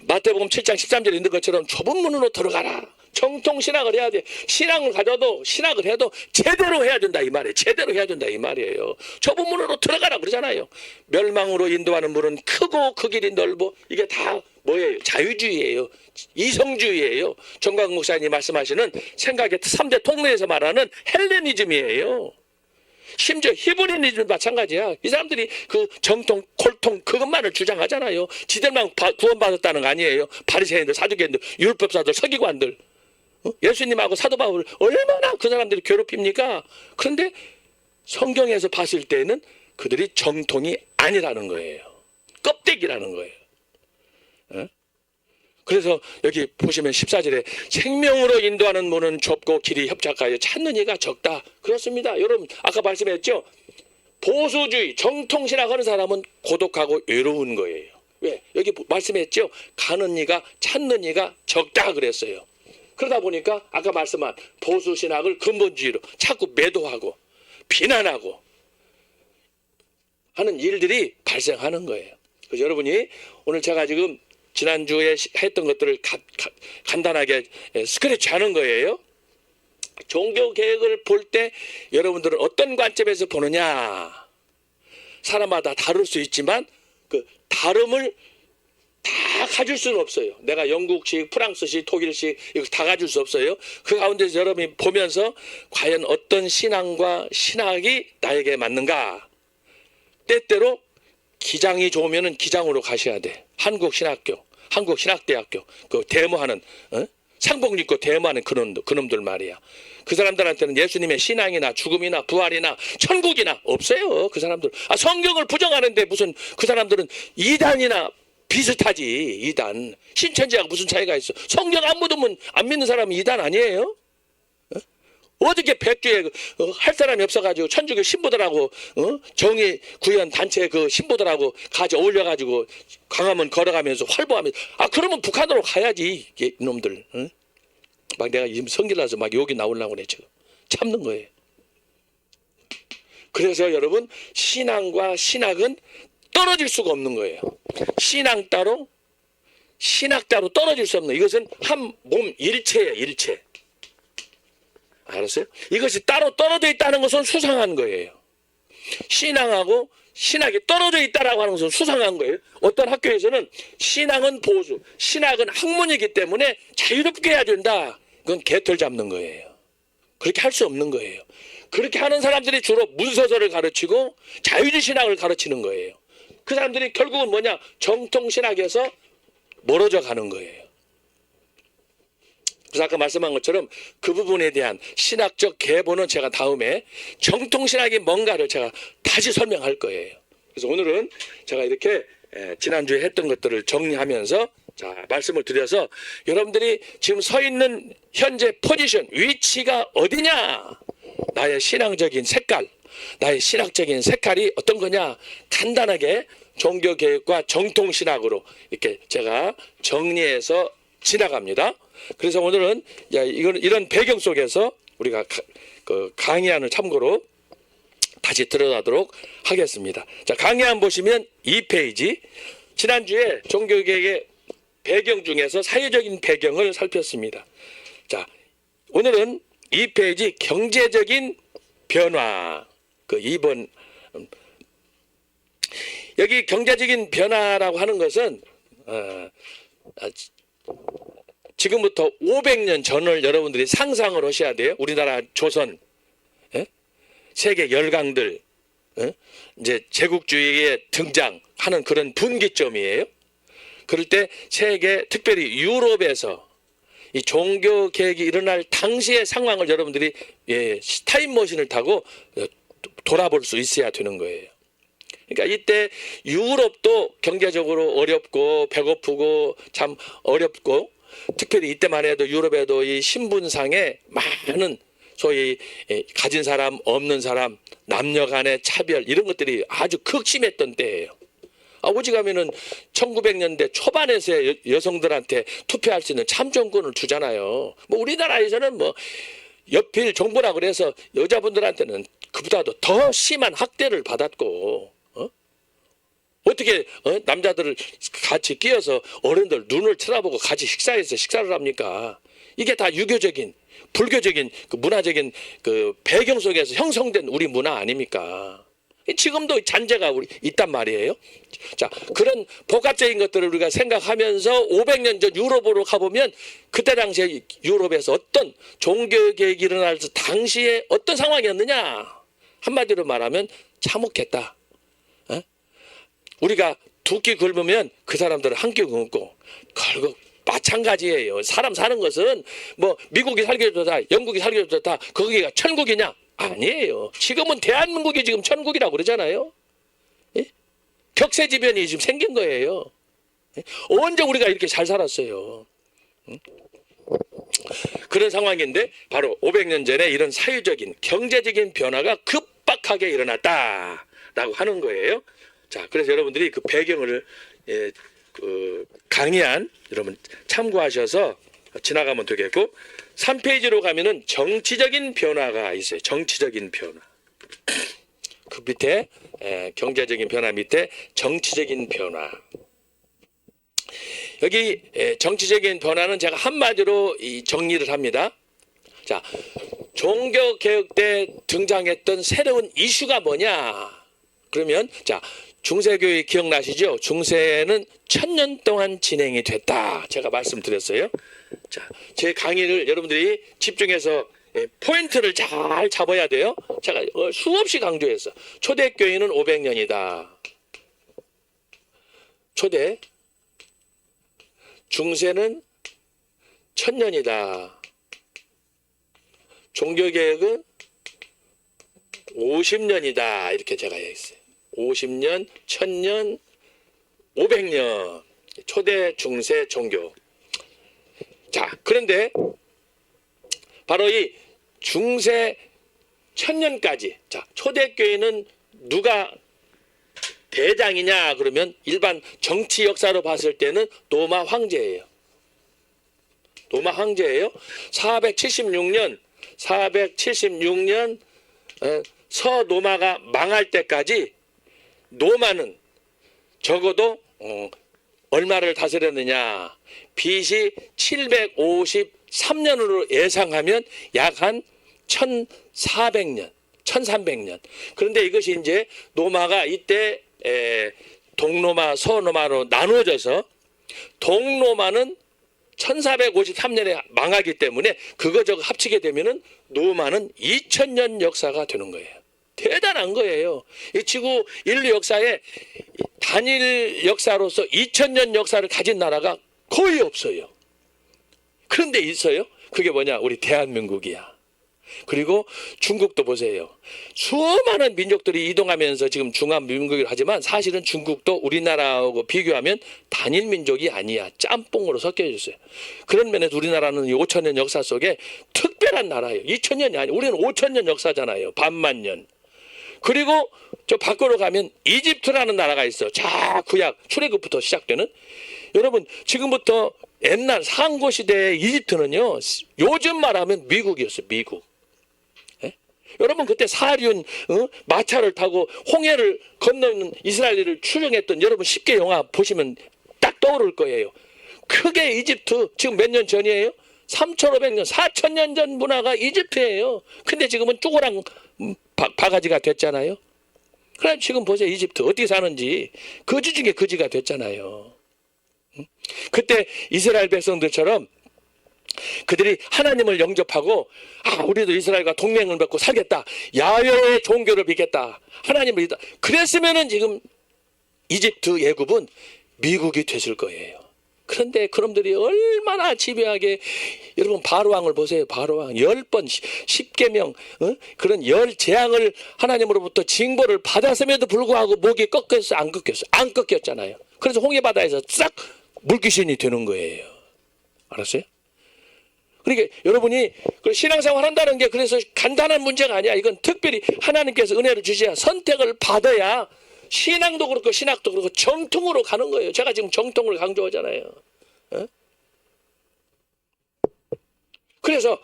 마태복음 7장 13절에 있는 것처럼 좁은 문으로 들어가라. 정통 신학을 해야 돼. 신앙을 가져도 신학을 해도 제대로 해야 된다 이 말이에요. 제대로 해야 된다 이 말이에요. 좁은 문으로 들어가라 그러잖아요. 멸망으로 인도하는 문은 크고 그 길이 넓어. 이게 다 뭐예요? 자유주의예요. 이성주의예요. 정광 목사님이 말씀하시는 생각의 3대 통로에서 말하는 헬레니즘이에요. 심지어 히브리니즘 마찬가지야. 이 사람들이 그 정통, 콜통 그것만을 주장하잖아요. 지들만 구원받았다는 거 아니에요. 바리새인들, 사두개인들, 율법사들, 서기관들. 예수님하고 사도 바울을 얼마나 그 사람들이 괴롭힙니까? 그런데 성경에서 봤을 때는 그들이 정통이 아니라는 거예요. 껍데기라는 거예요. 그래서 여기 보시면 14절에 생명으로 인도하는 문은 좁고 길이 협착하여 찾는 이가 적다. 그렇습니다. 여러분 아까 말씀했죠. 보수주의 정통신학 하는 사람은 고독하고 외로운 거예요. 왜? 여기 말씀했죠. 가는 이가 찾는 이가 적다 그랬어요. 그러다 보니까 아까 말씀한 보수신학을 근본주의로 자꾸 매도하고 비난하고 하는 일들이 발생하는 거예요. 그래서 여러분이 오늘 제가 지금 지난주에 했던 것들을 간단하게 스크래치 하는 거예요. 종교 개혁을 볼 때 여러분들은 어떤 관점에서 보느냐. 사람마다 다를 수 있지만 그 다름을 다 가질 수는 없어요. 내가 영국식, 프랑스식, 독일식 이거 다 가질 수 없어요. 그 가운데서 여러분이 보면서 과연 어떤 신앙과 신학이 나에게 맞는가. 때때로 기장이 좋으면 기장으로 가셔야 돼. 한국신학교, 한국신학대학교 그 데모하는 상복 입고 데모하는 그놈들 말이야. 그 사람들한테는 예수님의 신앙이나 죽음이나 부활이나 천국이나 없어요. 그 사람들. 성경을 부정하는데 무슨 그 사람들은 이단이나 비슷하지. 이단. 신천지하고 무슨 차이가 있어. 성경 안 묻으면 안 믿는 사람이 이단 아니에요? 어떻게 백주에 할 사람이 없어가지고 천주교 신부들하고 정의 구현 단체 그 신부들하고 같이 어울려가지고 광화문 걸어가면서 활보하면서 그러면 북한으로 가야지 이놈들. 막 내가 지금 성질나서 막 욕이 나오려고 그래 지금. 참는 거예요. 그래서 여러분 신앙과 신학은 떨어질 수가 없는 거예요. 신앙 따로 신학 따로 떨어질 수 없는 이것은 한 몸 일체예요. 일체. 알았어요? 이것이 따로 떨어져 있다는 것은 수상한 거예요. 신앙하고 신학이 떨어져 있다라고 하는 것은 수상한 거예요. 어떤 학교에서는 신앙은 보수, 신학은 학문이기 때문에 자유롭게 해야 된다. 그건 개털 잡는 거예요. 그렇게 할 수 없는 거예요. 그렇게 하는 사람들이 주로 문서서를 가르치고 자유주의 신학을 가르치는 거예요. 그 사람들이 결국은 뭐냐? 정통신학에서 멀어져 가는 거예요. 그래서 아까 말씀한 것처럼 그 부분에 대한 신학적 계보는 제가 다음에 정통신학이 뭔가를 제가 다시 설명할 거예요. 그래서 오늘은 제가 이렇게 지난주에 했던 것들을 정리하면서 자 말씀을 드려서 여러분들이 지금 서 있는 현재 포지션, 위치가 어디냐? 나의 신앙적인 색깔, 나의 신학적인 색깔이 어떤 거냐? 간단하게 종교개혁과 정통신학으로 이렇게 제가 정리해서 지나갑니다. 그래서 오늘은 이런 배경 속에서 우리가 강의안을 참고로 다시 들어가도록 하겠습니다. 자, 강의안 보시면 2페이지. 지난주에 종교개혁의 배경 중에서 사회적인 배경을 살폈습니다. 자, 오늘은 2페이지 경제적인 변화. 그 2번. 여기 경제적인 변화라고 하는 것은 지금부터 500년 전을 여러분들이 상상을 하셔야 돼요. 우리나라 조선 세계 열강들 이제 제국주의에 등장하는 그런 분기점이에요. 그럴 때 세계 특별히 유럽에서 이 종교 개혁이 일어날 당시의 상황을 여러분들이 타임머신을 타고 돌아볼 수 있어야 되는 거예요. 그러니까 이때 유럽도 경제적으로 어렵고 배고프고 참 어렵고 특별히 이때만 해도 유럽에도 이 신분상에 많은 소위 가진 사람 없는 사람 남녀 간의 차별 이런 것들이 아주 극심했던 때예요. 오직하면은 1900년대 초반에서 여성들한테 투표할 수 있는 참정권을 주잖아요. 뭐 우리나라에서는 뭐 연필 정부라 그래서 여자분들한테는 그보다도 더 심한 학대를 받았고 어떻게 남자들을 같이 끼어서 어른들 눈을 쳐다보고 같이 식사를 합니까? 이게 다 유교적인 불교적인 그 문화적인 그 배경 속에서 형성된 우리 문화 아닙니까? 지금도 잔재가 우리 있단 말이에요. 자, 그런 복합적인 것들을 우리가 생각하면서 500년 전 유럽으로 가보면 그때 당시에 유럽에서 어떤 종교개혁이 일어날 당시에 어떤 상황이었느냐? 한마디로 말하면 참혹했다. 우리가 두 끼 굶으면 그 사람들은 한 끼 굶고 결국 마찬가지예요. 사람 사는 것은 뭐 미국이 살기 좋다, 영국이 살기 좋다, 거기가 천국이냐? 아니에요. 지금은 대한민국이 지금 천국이라고 그러잖아요. 예? 격세지변이 지금 생긴 거예요. 예? 언제 우리가 이렇게 잘 살았어요? 그런 상황인데 바로 500년 전에 이런 사회적인 경제적인 변화가 급박하게 일어났다라고 하는 거예요. 자, 그래서 여러분들이 그 배경을 그 강의한 여러분 참고하셔서 지나가면 되겠고 3페이지로 가면은 정치적인 변화가 있어요. 정치적인 변화. 그 밑에 경제적인 변화 밑에 정치적인 변화. 여기 정치적인 변화는 제가 한마디로 정리를 합니다. 자, 종교개혁 때 등장했던 새로운 이슈가 뭐냐? 그러면 자, 중세교회 기억나시죠? 중세는 1000년 동안 진행이 됐다. 제가 말씀드렸어요. 자, 제 강의를 여러분들이 집중해서 포인트를 잘 잡아야 돼요. 제가 수없이 강조해서 초대교회는 500년이다. 초대 중세는 1000년이다. 종교개혁은 50년이다. 이렇게 제가 얘기했어요. 50년, 1000년, 500년. 초대, 중세, 종교. 자, 그런데 바로 이 중세 1000년까지 자, 초대교회는 누가 대장이냐 그러면 일반 정치 역사로 봤을 때는 노마 황제예요. 노마 황제예요. 476년 서노마가 망할 때까지 노마는 적어도 얼마를 다스렸느냐. BC 753년으로 예상하면 약 한 1400년, 1300년. 그런데 이것이 이제 노마가 이때 동로마, 서노마로 나누어져서 동로마는 1453년에 망하기 때문에 그거 저거 합치게 되면은 노마는 2000년 역사가 되는 거예요. 대단한 거예요. 이 지구 인류 역사에 단일 역사로서 2000년 역사를 가진 나라가 거의 없어요. 그런데 있어요. 그게 뭐냐? 우리 대한민국이야. 그리고 중국도 보세요. 수많은 민족들이 이동하면서 지금 중화민국이라고 하지만 사실은 중국도 우리나라하고 비교하면 단일 민족이 아니야. 짬뽕으로 섞여 있어요. 그런 면에서 우리나라는 5000년 역사 속에 특별한 나라예요. 2000년이 아니에요. 우리는 5000년 역사잖아요. 반만년. 그리고 저 밖으로 가면 이집트라는 나라가 있어. 자, 구약 출애굽부터 시작되는. 여러분 지금부터 옛날 상고시대의 이집트는요. 요즘 말하면 미국이었어요. 미국. 예? 여러분 그때 사륜 마차를 타고 홍해를 건너는 이스라엘을 출정했던 여러분 10개 영화 보시면 딱 떠오를 거예요. 크게 이집트 지금 몇 년 전이에요? 3500년, 4000년 전 문화가 이집트예요. 근데 지금은 쪼그랑 바가지가 됐잖아요. 그럼 지금 보세요. 이집트 어떻게 사는지 거지 중에 거지가 됐잖아요. 그때 이스라엘 백성들처럼 그들이 하나님을 영접하고 우리도 이스라엘과 동맹을 맺고 살겠다. 야훼의 종교를 믿겠다. 하나님을 믿다. 그랬으면은 지금 이집트 애굽은 미국이 됐을 거예요. 그런데 그놈들이 얼마나 집요하게, 여러분 바로왕을 보세요. 바로왕 10번 10계명 그런 10재앙을 하나님으로부터 징벌을 받았음에도 불구하고 목이 꺾였어? 안 꺾였어? 안 꺾였잖아요. 그래서 홍해바다에서 싹 물귀신이 되는 거예요. 알았어요? 그러니까 여러분이 신앙생활 한다는 게 그래서 간단한 문제가 아니야. 이건 특별히 하나님께서 은혜를 주셔야, 선택을 받아야 신앙도 그렇고 신학도 그렇고 정통으로 가는 거예요. 제가 지금 정통을 강조하잖아요. 그래서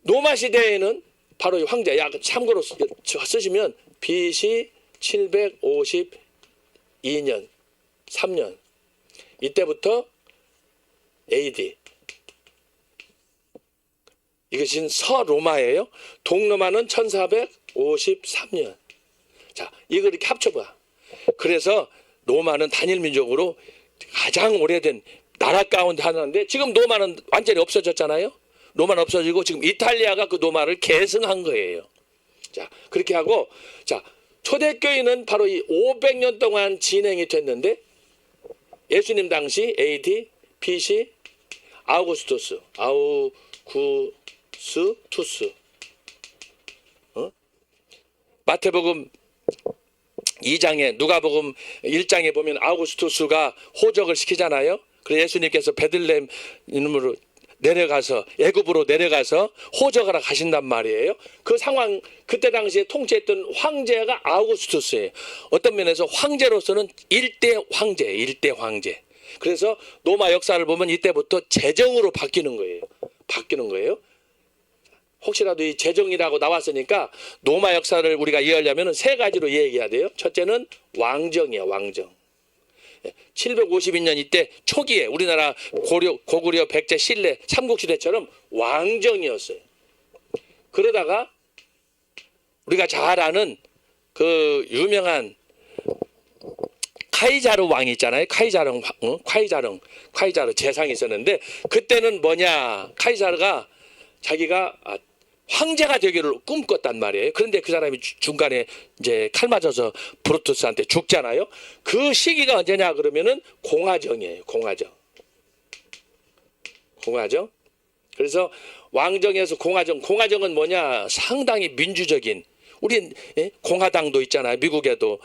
로마 시대에는 바로 이 황제, 참고로 쓰시면 BC 752년 3년 이때부터 AD, 이것은 서로마예요. 동로마는 1453년. 자, 이걸 이렇게 합쳐봐. 그래서 로마는 단일 민족으로 가장 오래된 나라 가운데 하나인데, 지금 로마는 완전히 없어졌잖아요. 로마는 없어지고 지금 이탈리아가 그 로마를 계승한 거예요. 자, 그렇게 하고, 자, 초대교회는 바로 이 500년 동안 진행이 됐는데, 예수님 당시 AD, BC, 아우구스투스, 마태복음 2장에, 누가복음 1장에 보면 아우구스투스가 호적을 시키잖아요. 그래서 예수님께서 베들레헴 이름으로 내려가서, 애굽으로 내려가서 호적하러 가신단 말이에요. 그 상황, 그때 당시에 통치했던 황제가 아우구스투스예요. 어떤 면에서 황제로서는 일대 황제. 그래서 로마 역사를 보면 이때부터 제정으로 바뀌는 거예요. 혹시라도 이 제정이라고 나왔으니까 로마 역사를 우리가 이해하려면 세 가지로 이해해야 돼요. 첫째는 왕정이에요. 왕정. 752년 이때 초기에 우리나라 고구려, 백제, 신라, 삼국시대처럼 왕정이었어요. 그러다가 우리가 잘 아는 그 유명한 카이자르 왕이 있잖아요. 카이자르 재상이 있었는데, 그때는 뭐냐, 카이자르가 자기가 황제가 되기를 꿈꿨단 말이에요. 그런데 그 사람이 중간에 이제 칼 맞아서 브루투스한테 죽잖아요. 그 시기가 언제냐 그러면은 공화정이에요. 공화정. 그래서 왕정에서 공화정은 뭐냐, 상당히 민주적인, 우리 공화당도 있잖아요. 미국에도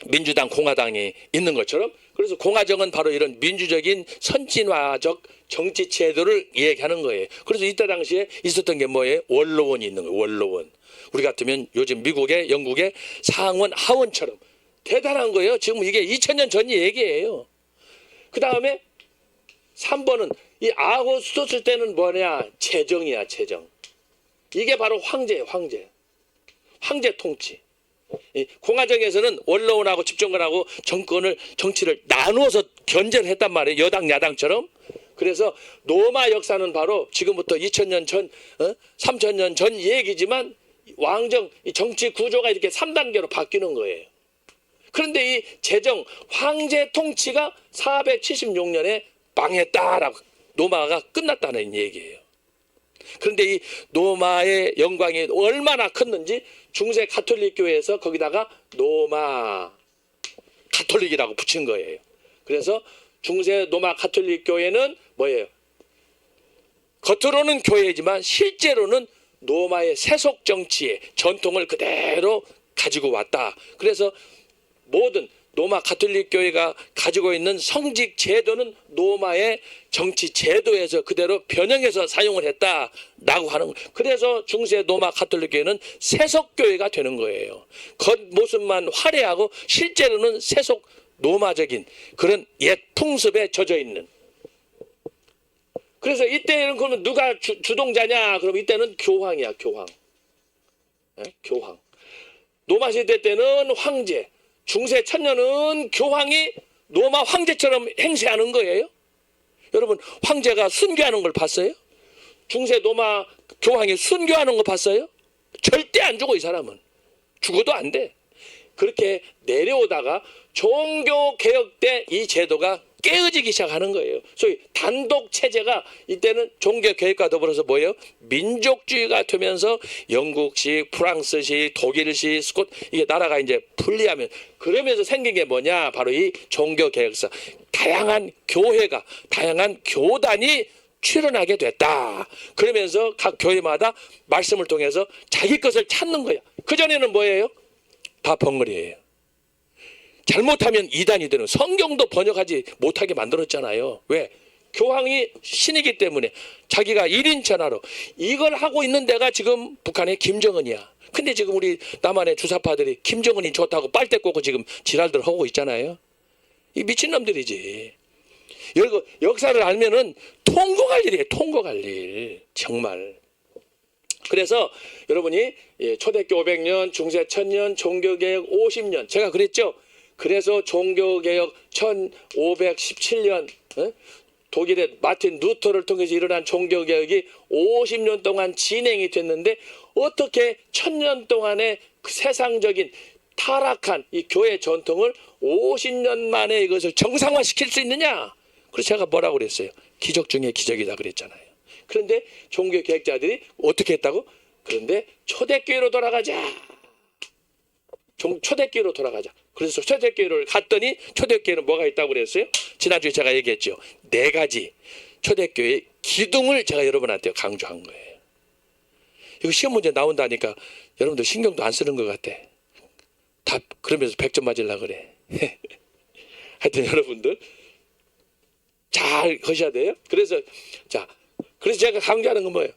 민주당, 공화당이 있는 것처럼. 그래서 공화정은 바로 이런 민주적인 선진화적 정치 제도를 얘기하는 거예요. 그래서 이때 당시에 있었던 게 뭐예요? 원로원이 있는 거예요. 원로원. 우리 같으면 요즘 미국의, 영국의 상원, 하원처럼 대단한 거예요. 지금 이게 2000년 전 얘기예요. 그 다음에 3번은 이 아우구스투스 때는 뭐냐? 제정이야, 제정. 이게 바로 황제예요, 황제. 황제 통치. 이 공화정에서는 원로원하고 집정권하고 정치를 나누어서 견제를 했단 말이에요. 여당 야당처럼. 그래서 로마 역사는 바로 지금부터 2000년 전, 3000년 전 얘기지만 왕정, 이 정치 구조가 이렇게 3단계로 바뀌는 거예요. 그런데 이 제정, 황제 통치가 476년에 망했다라고, 로마가 끝났다는 얘기예요. 그런데 이 로마의 영광이 얼마나 컸는지 중세 가톨릭 교회에서 거기다가 로마 가톨릭이라고 붙인 거예요. 그래서 중세 로마 가톨릭 교회는 뭐예요? 겉으로는 교회지만 실제로는 로마의 세속 정치의 전통을 그대로 가지고 왔다. 그래서 모든 로마 가톨릭 교회가 가지고 있는 성직 제도는 로마의 정치 제도에서 그대로 변형해서 사용을 했다라고 하는 거예요. 그래서 중세 로마 가톨릭 교회는 세속 교회가 되는 거예요. 겉모습만 화려하고 실제로는 세속 로마적인 그런 옛 풍습에 젖어 있는. 그래서 이때는 그러면 누가 주동자냐? 그럼 이때는 교황이야, 교황. 교황. 로마 시대 때는 황제. 중세 천년은 교황이 로마 황제처럼 행세하는 거예요. 여러분, 황제가 순교하는 걸 봤어요? 중세 로마 교황이 순교하는 거 봤어요? 절대 안 죽어. 이 사람은 죽어도 안 돼. 그렇게 내려오다가 종교개혁 때 이 제도가 깨어지기 시작하는 거예요. 소위 단독 체제가 이때는 종교 개혁과 더불어서 뭐예요? 민족주의가 되면서 영국식, 프랑스식, 독일식, 스콧 이게 나라가 이제 분리하면 그러면서 생긴 게 뭐냐? 바로 이 종교 개혁사. 다양한 교회가, 다양한 교단이 출현하게 됐다. 그러면서 각 교회마다 말씀을 통해서 자기 것을 찾는 거야. 그전에는 뭐예요? 다 벙어리예요. 잘못하면 이단이 되는, 성경도 번역하지 못하게 만들었잖아요. 왜? 교황이 신이기 때문에 자기가 1인 전하로 이걸 하고 있는 데가 지금 북한의 김정은이야. 근데 지금 우리 남한의 주사파들이 김정은이 좋다고 빨대 꽂고 지금 지랄들 하고 있잖아요. 이 미친놈들이지. 역사를 알면은 통곡할 일이에요. 통곡할 일. 정말. 그래서 여러분이 초대교 500년, 중세 1000년, 종교개혁 50년. 제가 그랬죠. 그래서 종교개혁 1517년 독일의 마틴 루터를 통해서 일어난 종교개혁이 50년 동안 진행이 됐는데 어떻게 1000년 동안의 그 세상적인 타락한 이 교회 전통을 50년 만에 이것을 정상화시킬 수 있느냐? 그래서 제가 뭐라고 그랬어요? 기적 중에 기적이다 그랬잖아요. 그런데 종교개혁자들이 어떻게 했다고? 그런데 초대교회로 돌아가자. 초대교회로 돌아가자. 그래서 초대교회를 갔더니 초대교회는 뭐가 있다고 그랬어요? 지난주에 제가 얘기했죠. 4가지 초대교회의 기둥을 제가 여러분한테 강조한 거예요. 이거 시험 문제 나온다니까 여러분들 신경도 안 쓰는 것 같아. 다 그러면서 100점 맞으려고 그래. 하여튼 여러분들 잘 하셔야 돼요. 그래서 제가 강조하는 건 뭐예요?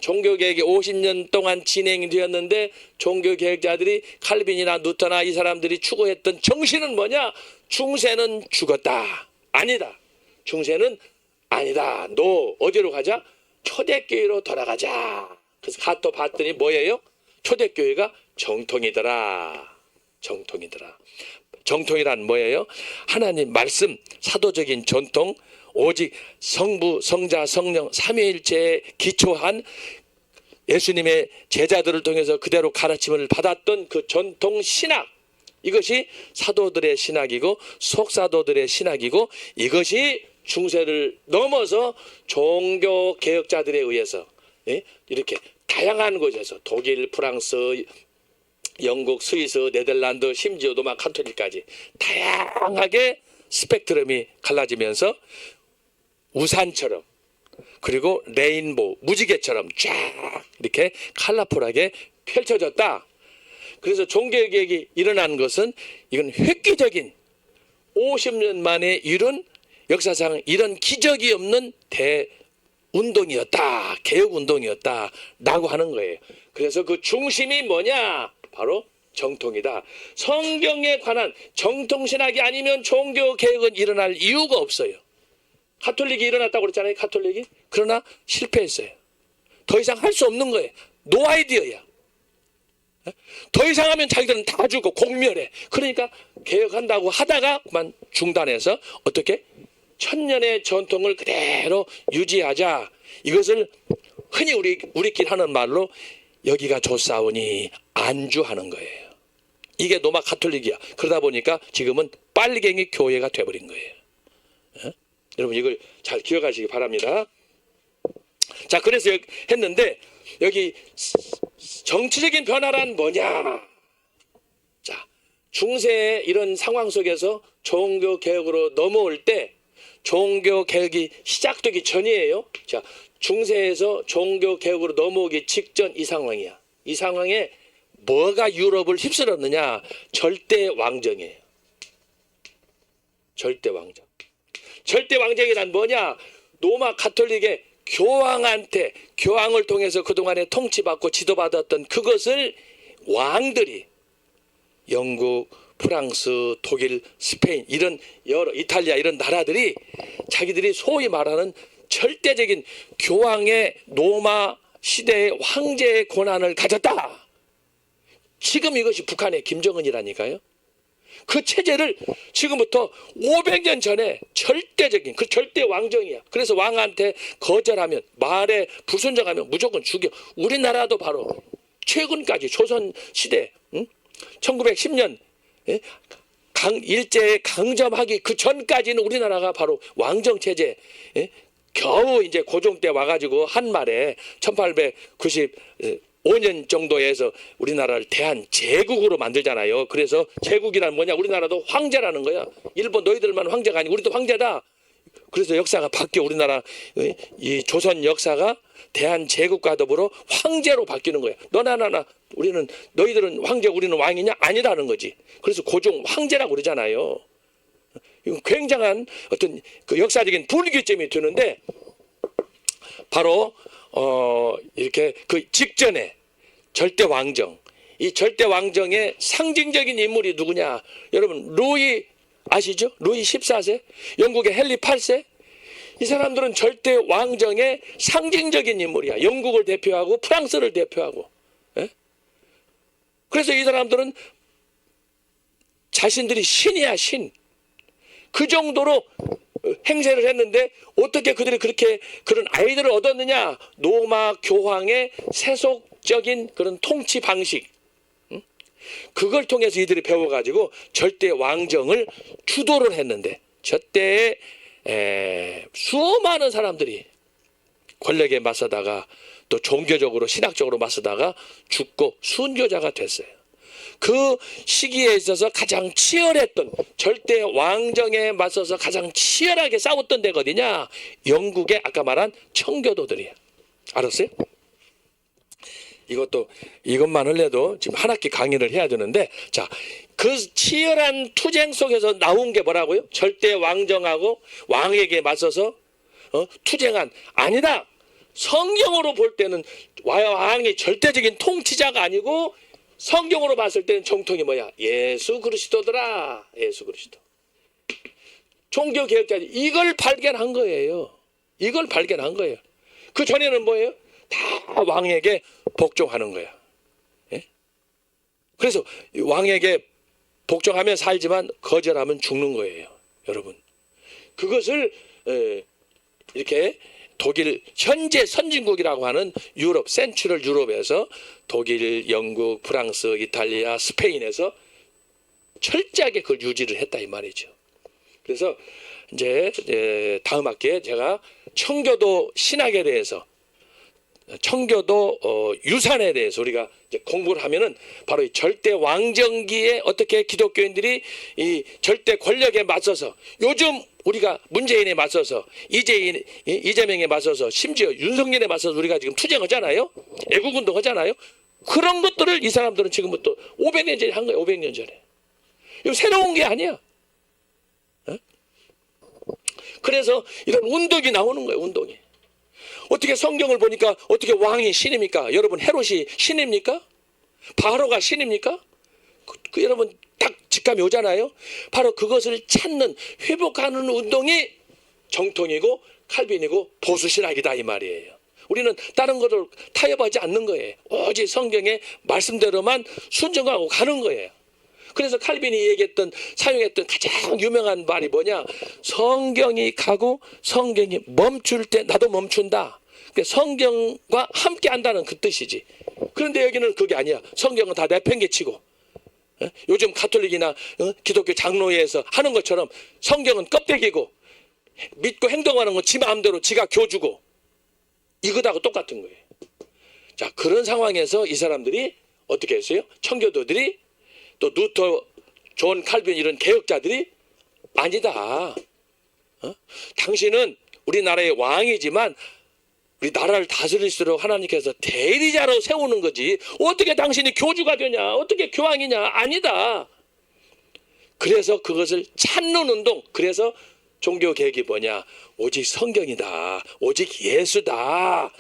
종교개혁이 50년 동안 진행이 되었는데 종교개혁자들이 칼빈이나 누터나 이 사람들이 추구했던 정신은 뭐냐? 중세는 죽었다. 아니다. 중세는 아니다. 너 어디로 가자? 초대교회로 돌아가자. 그래서 가또 봤더니 뭐예요? 초대교회가 정통이더라. 정통이더라. 정통이란 뭐예요? 하나님 말씀, 사도적인 전통, 오직 성부, 성자, 성령 삼위일체에 기초한 예수님의 제자들을 통해서 그대로 가르침을 받았던 그 전통 신학, 이것이 사도들의 신학이고 속사도들의 신학이고 이것이 중세를 넘어서 종교 개혁자들에 의해서 이렇게 다양한 곳에서 독일, 프랑스, 영국, 스위스, 네덜란드, 심지어 로마 카톨릭까지 다양하게 스펙트럼이 갈라지면서 우산처럼 그리고 레인보우, 무지개처럼 쫙 이렇게 컬러풀하게 펼쳐졌다. 그래서 종교개혁이 일어난 것은 이건 획기적인 50년 만에 이룬 역사상 이런 기적이 없는 대운동이었다. 개혁운동이었다. 라고 하는 거예요. 그래서 그 중심이 뭐냐? 바로 정통이다. 성경에 관한 정통신학이 아니면 종교개혁은 일어날 이유가 없어요. 가톨릭이 일어났다고 그랬잖아요. 가톨릭이. 그러나 실패했어요. 더 이상 할 수 없는 거예요. 노 아이디어야. 더 이상 하면 자기들은 다 죽고 공멸해. 그러니까 개혁한다고 하다가 그만 중단해서 어떻게? 1000년의 전통을 그대로 유지하자. 이것을 흔히 우리끼리 하는 말로 여기가 좋사오니 안주하는 거예요. 이게 로마 가톨릭이야. 그러다 보니까 지금은 빨갱이 교회가 돼버린 거예요. 여러분 이걸 잘 기억하시기 바랍니다. 자, 그래서 했는데 여기 정치적인 변화란 뭐냐? 자, 중세의 이런 상황 속에서 종교 개혁으로 넘어올 때 종교 개혁이 시작되기 전이에요. 자, 중세에서 종교 개혁으로 넘어오기 직전 이 상황이야. 이 상황에 뭐가 유럽을 휩쓸었느냐? 절대 왕정이에요. 절대 왕정. 절대 왕정이란 뭐냐? 로마 가톨릭의 교황을 통해서 그동안에 통치받고 지도받았던 그것을 왕들이 영국, 프랑스, 독일, 스페인 이런 여러 이탈리아 이런 나라들이 자기들이 소위 말하는 절대적인 교황의 로마 시대의 황제의 권한을 가졌다. 지금 이것이 북한의 김정은이라니까요. 그 체제를 지금부터 500년 전에 절대적인 그 절대 왕정이야. 그래서 왕한테 거절하면 말에 불순종하면 무조건 죽여. 우리나라도 바로 최근까지 조선 시대 1910년 일제에 강점하기 그 전까지는 우리나라가 바로 왕정 체제, 예? 겨우 이제 고종 때 와가지고 한 말에 1895년 정도에서 우리나라를 대한 제국으로 만들잖아요. 그래서 제국이란 뭐냐? 우리나라도 황제라는 거야. 일본 너희들만 황제가 아니고 우리도 황제다. 그래서 역사가 바뀌어. 우리나라 이 조선 역사가 대한 제국과 더불어 황제로 바뀌는 거야. 너나 나나 우리는 너희들은 황제 우리는 왕이냐? 아니라는 거지. 그래서 고종 황제라고 그러잖아요. 이건 굉장한 어떤 그 역사적인 분기점이 드는데 바로 이렇게 그 직전에 절대 왕정, 이 절대 왕정의 상징적인 인물이 누구냐? 여러분 루이 아시죠? 루이 14세, 영국의 헨리 8세. 이 사람들은 절대 왕정의 상징적인 인물이야. 영국을 대표하고 프랑스를 대표하고. 예? 그래서 이 사람들은 자신들이 신이야, 신. 그 정도로 행세를 했는데 어떻게 그들이 그렇게 그런 아이들을 얻었느냐? 로마 교황의 세속적인 그런 통치 방식. 그걸 통해서 이들이 배워가지고 절대 왕정을 주도를 했는데 저때에 수많은 사람들이 권력에 맞서다가 또 종교적으로 신학적으로 맞서다가 죽고 순교자가 됐어요. 그 시기에 있어서 가장 치열했던 절대 왕정에 맞서서 가장 치열하게 싸웠던 데가 어디냐? 영국의 아까 말한 청교도들이에요. 알았어요? 이것만 할래도 지금 한 학기 강의를 해야 되는데, 자, 그 치열한 투쟁 속에서 나온 게 뭐라고요? 절대 왕정하고 왕에게 맞서서 투쟁한, 아니다. 성경으로 볼 때는 왕이 절대적인 통치자가 아니고 성경으로 봤을 때는 정통이 뭐야? 예수 그리스도더라. 예수 그리스도. 종교 개혁자들이 이걸 발견한 거예요. 이걸 발견한 거예요. 그 전에는 뭐예요? 다 왕에게 복종하는 거야. 예? 그래서 왕에게 복종하면 살지만 거절하면 죽는 거예요. 여러분. 그것을 이렇게 독일 현재 선진국이라고 하는 유럽, 센트럴 유럽에서 독일, 영국, 프랑스, 이탈리아, 스페인에서 철저하게 그걸 유지를 했다 이 말이죠. 그래서 이제 다음 학기에 제가 청교도 신학에 대해서 청교도 유산에 대해서 우리가 이제 공부를 하면은 바로 이 절대 왕정기에 어떻게 기독교인들이 이 절대 권력에 맞서서 요즘 우리가 문재인에 맞서서 이재명에 맞서서 심지어 윤석열에 맞서서 우리가 지금 투쟁하잖아요. 애국운동 하잖아요. 그런 것들을 이 사람들은 지금부터 500년 전에 한 거예요. 500년 전에. 이거 새로운 게 아니야. 그래서 이런 운동이 나오는 거예요. 운동이. 어떻게 성경을 보니까 어떻게 왕이 신입니까? 여러분 헤롯이 신입니까? 바로가 신입니까? 여러분 딱 직감이 오잖아요. 바로 그것을 찾는 회복하는 운동이 정통이고 칼빈이고 보수신학이다 이 말이에요. 우리는 다른 것을 타협하지 않는 거예요. 오직 성경의 말씀대로만 순종하고 가는 거예요. 그래서 칼빈이 얘기했던 사용했던 가장 유명한 말이 뭐냐? 성경이 가고 성경이 멈출 때 나도 멈춘다. 성경과 함께 한다는 그 뜻이지. 그런데 여기는 그게 아니야. 성경은 다 내팽개치고 요즘 가톨릭이나 기독교 장로회에서 하는 것처럼 성경은 껍데기고 믿고 행동하는 건 지 마음대로 지가 교주고 이거하고 똑같은 거예요. 자, 그런 상황에서 이 사람들이 어떻게 했어요? 청교도들이 또 루터, 존 칼빈 이런 개혁자들이 아니다. 당신은 우리나라의 왕이지만 우리 나라를 다스릴수록 하나님께서 대리자로 세우는 거지. 어떻게 당신이 교주가 되냐? 어떻게 교황이냐? 아니다. 그래서 그것을 찾는 운동. 그래서 종교개혁이 뭐냐? 오직 성경이다. 오직 예수다.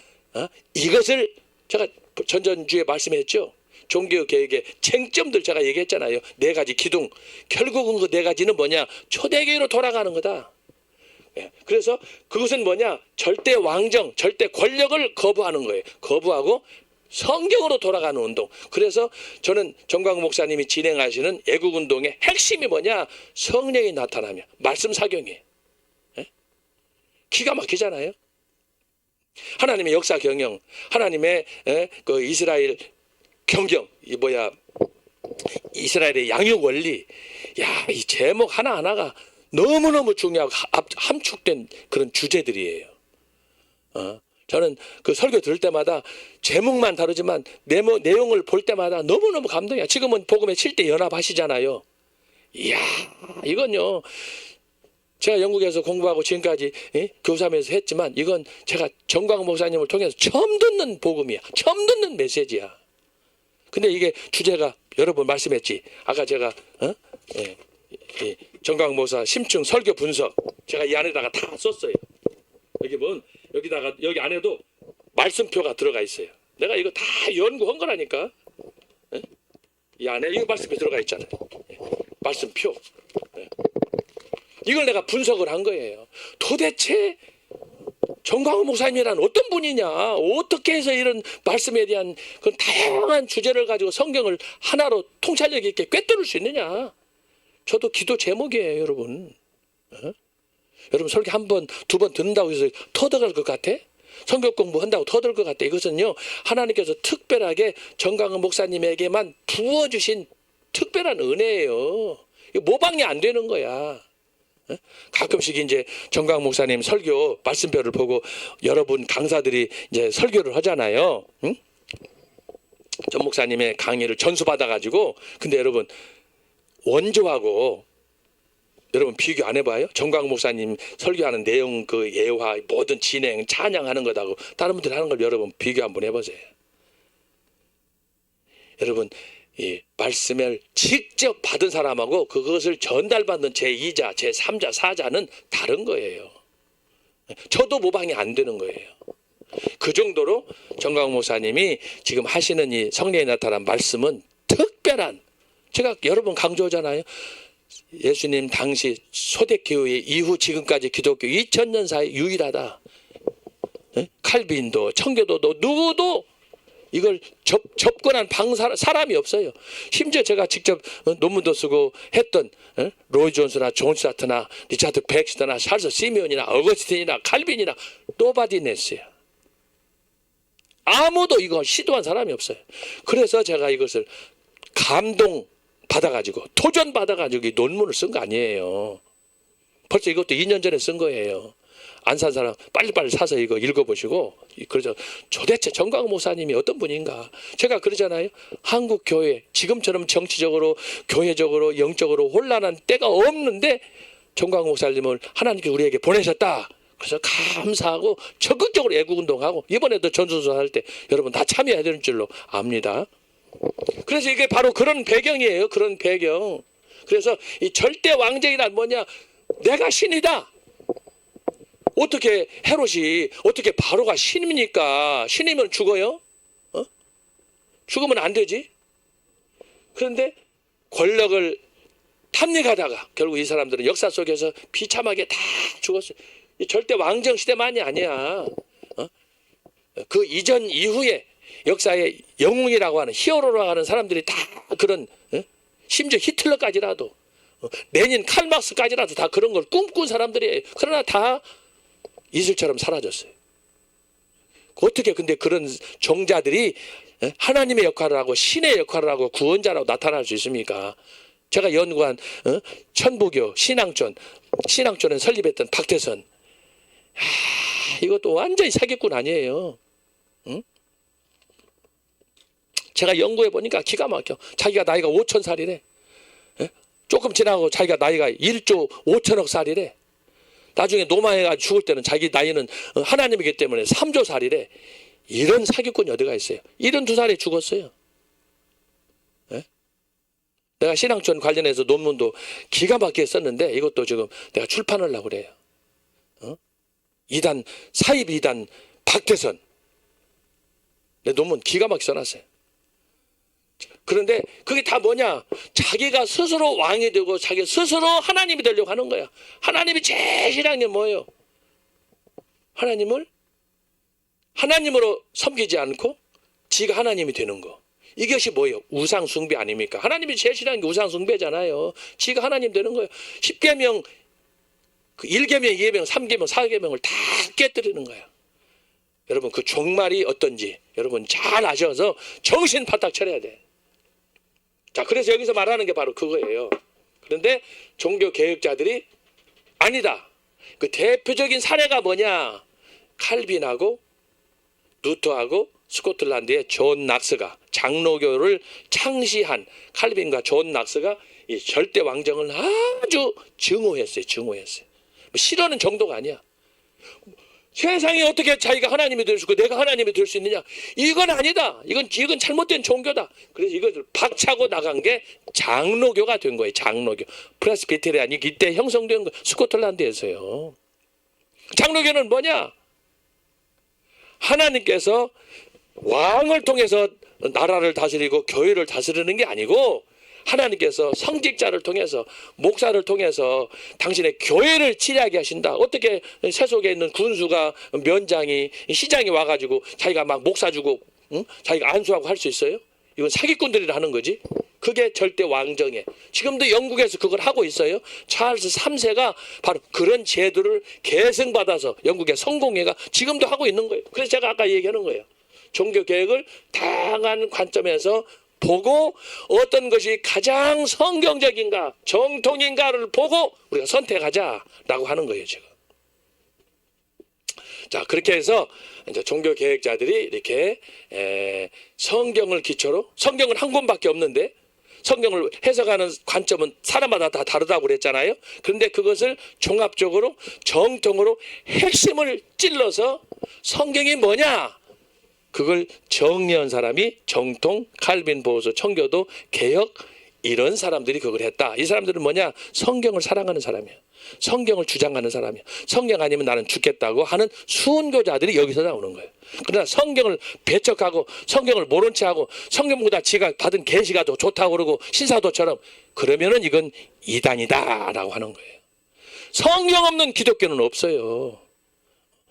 이것을 제가 전전주에 말씀했죠. 종교개혁의 쟁점들 제가 얘기했잖아요. 4가지 기둥. 결국은 그 4가지는 뭐냐? 초대교회로 돌아가는 거다. 그래서 그것은 뭐냐? 절대 왕정, 절대 권력을 거부하는 거예요. 거부하고 성경으로 돌아가는 운동. 그래서 저는 정광훈 목사님이 진행하시는 애국운동의 핵심이 뭐냐? 성령이 나타나며 말씀 사경이에요. 기가 막히잖아요. 하나님의 역사 경영, 하나님의 그 이스라엘 경경, 이스라엘의 양육 원리. 야, 이 제목 하나하나가 너무너무 중요하고 함축된 그런 주제들이에요. 저는 그 설교 들을 때마다 제목만 다르지만 내용을 볼 때마다 너무너무 감동이야. 지금은 복음의 7대 연합하시잖아요. 이야, 이건요. 제가 영국에서 공부하고 지금까지 교사하면서 했지만 이건 제가 정광훈 목사님을 통해서 처음 듣는 복음이야. 처음 듣는 메시지야. 근데 이게 주제가 여러분 말씀했지. 아까 제가 정광훈 목사 심층 설교 분석 제가 이 안에다가 다 썼어요. 여기 안에도 말씀표가 들어가 있어요. 내가 이거 다 연구한 거라니까. 이 안에 이거 말씀표 들어가 있잖아요. 말씀표. 이걸 내가 분석을 한 거예요. 도대체 정광훈 목사님이란 어떤 분이냐, 어떻게 해서 이런 말씀에 대한 그런 다양한 주제를 가지고 성경을 하나로 통찰력 있게 꿰뚫을 수 있느냐. 저도 기도 제목이에요, 여러분. 여러분 설교 한 번, 두 번 듣는다고 해서 터득할 것 같아? 성경 공부한다고 터득할 것 같아? 이것은요, 하나님께서 특별하게 정광훈 목사님에게만 부어주신 특별한 은혜예요. 이거 모방이 안 되는 거야. 가끔씩 이제 정광훈 목사님 설교 말씀표를 보고 여러분 강사들이 이제 설교를 하잖아요. 응? 전 목사님의 강의를 전수받아가지고, 근데 여러분 원조하고 여러분 비교 안 해봐요? 정광훈 목사님 설교하는 내용, 그 예화, 모든 진행, 찬양하는 것하고 다른 분들 하는 걸 여러분 비교 한번 해보세요. 여러분 이 말씀을 직접 받은 사람하고 그것을 전달받는 제2자, 제3자, 4자는 다른 거예요. 저도 모방이 안 되는 거예요. 그 정도로 정광훈 목사님이 지금 하시는 이 성령이 나타난 말씀은 특별한, 제가 여러 번 강조하잖아요. 예수님 당시 소대교회 이후 지금까지 기독교 2000년 사이 유일하다. 칼빈도 청교도도 누구도 이걸 접근한 사람이 없어요. 심지어 제가 직접 논문도 쓰고 했던 로이 존스나 존 사트나 리차드 백스터나 찰스 시미온이나 어거스틴이나 칼빈이나 노바디네스야. 아무도 이거 시도한 사람이 없어요. 그래서 제가 이것을 감동 받아가지고 토전 받아가지고 이 논문을 쓴 거 아니에요. 벌써 이것도 2년 전에 쓴 거예요. 안 산 사람 빨리빨리 사서 이거 읽어보시고, 그러죠. 도대체 정광훈 목사님이 어떤 분인가. 제가 그러잖아요. 한국 교회 지금처럼 정치적으로 교회적으로 영적으로 혼란한 때가 없는데 정광훈 목사님을 하나님께 우리에게 보내셨다. 그래서 감사하고 적극적으로 애국운동하고 이번에도 전수조사 할 때 여러분 다 참여해야 되는 줄로 압니다. 그래서 이게 바로 그런 배경이에요. 그런 배경. 그래서 이 절대 왕정이란 뭐냐. 내가 신이다. 어떻게 헤롯이, 어떻게 바로가 신입니까? 신이면 죽어요? 죽으면 안 되지. 그런데 권력을 탐닉하다가 결국 이 사람들은 역사 속에서 비참하게 다 죽었어요. 이 절대 왕정 시대만이 아니야. 그 이전 이후에 역사의 영웅이라고 하는 히어로라고 하는 사람들이 다 그런, 심지어 히틀러까지라도, 레닌 칼막스까지라도 다 그런 걸 꿈꾼 사람들이에요. 그러나 다 이슬처럼 사라졌어요. 어떻게 근데 그런 종자들이 하나님의 역할을 하고 신의 역할을 하고 구원자라고 나타날 수 있습니까? 제가 연구한 천부교 신앙촌을 설립했던 박태선, 이것도 완전히 사기꾼 아니에요. 응? 제가 연구해 보니까 기가 막혀. 자기가 나이가 5000살이래. 조금 지나고 자기가 나이가 1조 5천억 살이래. 나중에 노마해가 죽을 때는 자기 나이는 하나님이기 때문에 3조 살이래. 이런 사기꾼이 어디가 있어요. 72살에 죽었어요. 내가 신앙촌 관련해서 논문도 기가 막히게 썼는데 이것도 지금 내가 출판하려고 그래요. 사입 2단 박태선. 내 논문 기가 막히게 써놨어요. 그런데 그게 다 뭐냐? 자기가 스스로 왕이 되고 자기 스스로 하나님이 되려고 하는 거야. 하나님이 제일 싫어하는 게 뭐예요? 하나님으로 섬기지 않고 지가 하나님이 되는 거. 이것이 뭐예요? 우상 숭배 아닙니까? 하나님이 제일 싫어하는 게 우상 숭배잖아요. 지가 하나님 되는 거예요. 10계명, 1계명, 2계명, 3계명, 4계명을 다 깨뜨리는 거야. 여러분 그 종말이 어떤지 여러분 잘 아셔서 정신 바짝 차려야 돼. 자, 그래서 여기서 말하는 게 바로 그거예요. 그런데 종교 개혁자들이 아니다. 그 대표적인 사례가 뭐냐? 칼빈하고 루터하고 스코틀랜드의 존 낙스가 장로교를 창시한 칼빈과 존 낙스가 이 절대 왕정을 아주 증오했어요. 증오했어요. 뭐 싫어하는 정도가 아니야. 세상에 어떻게 자기가 하나님이 될 수 있고 내가 하나님이 될 수 있느냐? 이건 아니다. 이건 잘못된 종교다. 그래서 이것을 박차고 나간 게 장로교가 된 거예요. 장로교. 프레스비테리안이 이때 형성된 거 스코틀랜드에서요. 장로교는 뭐냐? 하나님께서 왕을 통해서 나라를 다스리고 교회를 다스리는 게 아니고 하나님께서 성직자를 통해서 목사를 통해서 당신의 교회를 치리하게 하신다. 어떻게 세속에 있는 군수가 면장이 시장이 와가지고 자기가 막 목사 주고 응? 자기가 안수하고 할 수 있어요? 이건 사기꾼들이 하는 거지. 그게 절대 왕정에. 지금도 영국에서 그걸 하고 있어요. 찰스 3세가 바로 그런 제도를 계승받아서 영국의 성공회가 지금도 하고 있는 거예요. 그래서 제가 아까 얘기하는 거예요. 종교개혁을 다양한 관점에서 보고 어떤 것이 가장 성경적인가 정통인가를 보고 우리가 선택하자라고 하는 거예요. 지금. 자, 그렇게 해서 이제 종교개혁자들이 이렇게 성경을 기초로, 성경은 한 권밖에 없는데 성경을 해석하는 관점은 사람마다 다 다르다고 그랬잖아요. 그런데 그것을 종합적으로 정통으로 핵심을 찔러서 성경이 뭐냐? 그걸 정리한 사람이 정통, 칼빈, 보수, 청교도, 개혁 이런 사람들이 그걸 했다. 이 사람들은 뭐냐? 성경을 사랑하는 사람이야. 성경을 주장하는 사람이야. 성경 아니면 나는 죽겠다고 하는 수은교자들이 여기서 나오는 거예요. 그러나 성경을 배척하고 성경을 모른 채하고 성경보다 지가 받은 계시가 더 좋다고 그러고 신사도처럼 그러면은 이건 이단이다라고 하는 거예요. 성경 없는 기독교는 없어요.